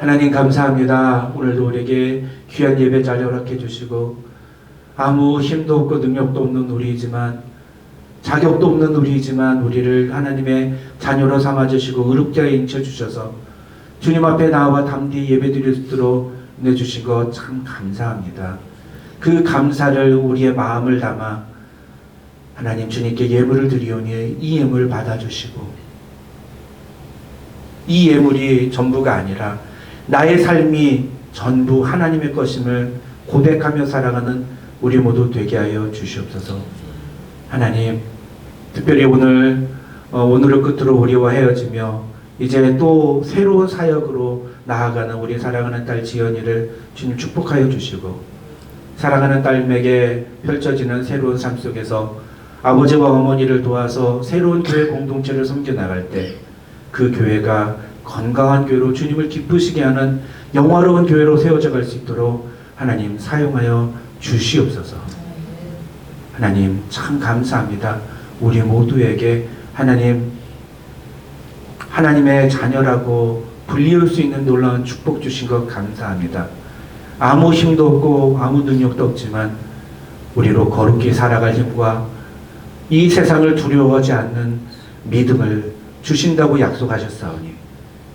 하나님 감사합니다. 오늘도 우리에게 귀한 예배 자리 허락해 주시고 아무 힘도 없고 능력도 없는 우리이지만 자격도 없는 우리이지만 우리를 하나님의 자녀로 삼아주시고 의롭게 하여 인쳐주셔서 주님 앞에 나와 담대히 예배드릴 수 있도록 내주신 것 참 감사합니다. 그 감사를 우리의 마음을 담아 하나님 주님께 예물을 드리오니 이 예물 받아주시고 이 예물이 전부가 아니라 나의 삶이 전부 하나님의 것임을 고백하며 살아가는 우리 모두 되게 하여 주시옵소서. 하나님 특별히 오늘을 끝으로 우리와 헤어지며 이제 또 새로운 사역으로 나아가는 우리 사랑하는 딸 지연이를 주님 축복하여 주시고 사랑하는 딸에게 펼쳐지는 새로운 삶 속에서 아버지와 어머니를 도와서 새로운 교회 공동체를 섬겨나갈 때 그 교회가 건강한 교회로 주님을 기쁘시게 하는 영화로운 교회로 세워져 갈 수 있도록 하나님 사용하여 주시옵소서. 하나님 참 감사합니다. 우리 모두에게 하나님의 자녀라고 불리울 수 있는 놀라운 축복 주신 것 감사합니다. 아무 힘도 없고 아무 능력도 없지만 우리로 거룩히 살아갈 힘과 이 세상을 두려워하지 않는 믿음을 주신다고 약속하셨사오니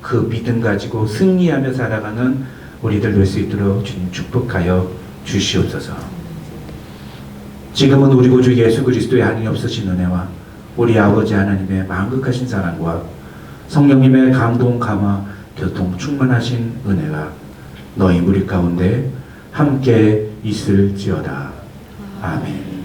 그 믿음 가지고 승리하며 살아가는 우리들 될 수 있도록 주님 축복하여 주시옵소서. 지금은 우리 구주 예수 그리스도의 한이 없으신 은혜와 우리 아버지 하나님의 만극하신 사랑과 성령님의 감동 감화 교통 충만하신 은혜가 너희 무리 가운데 함께 있을지어다. 아멘.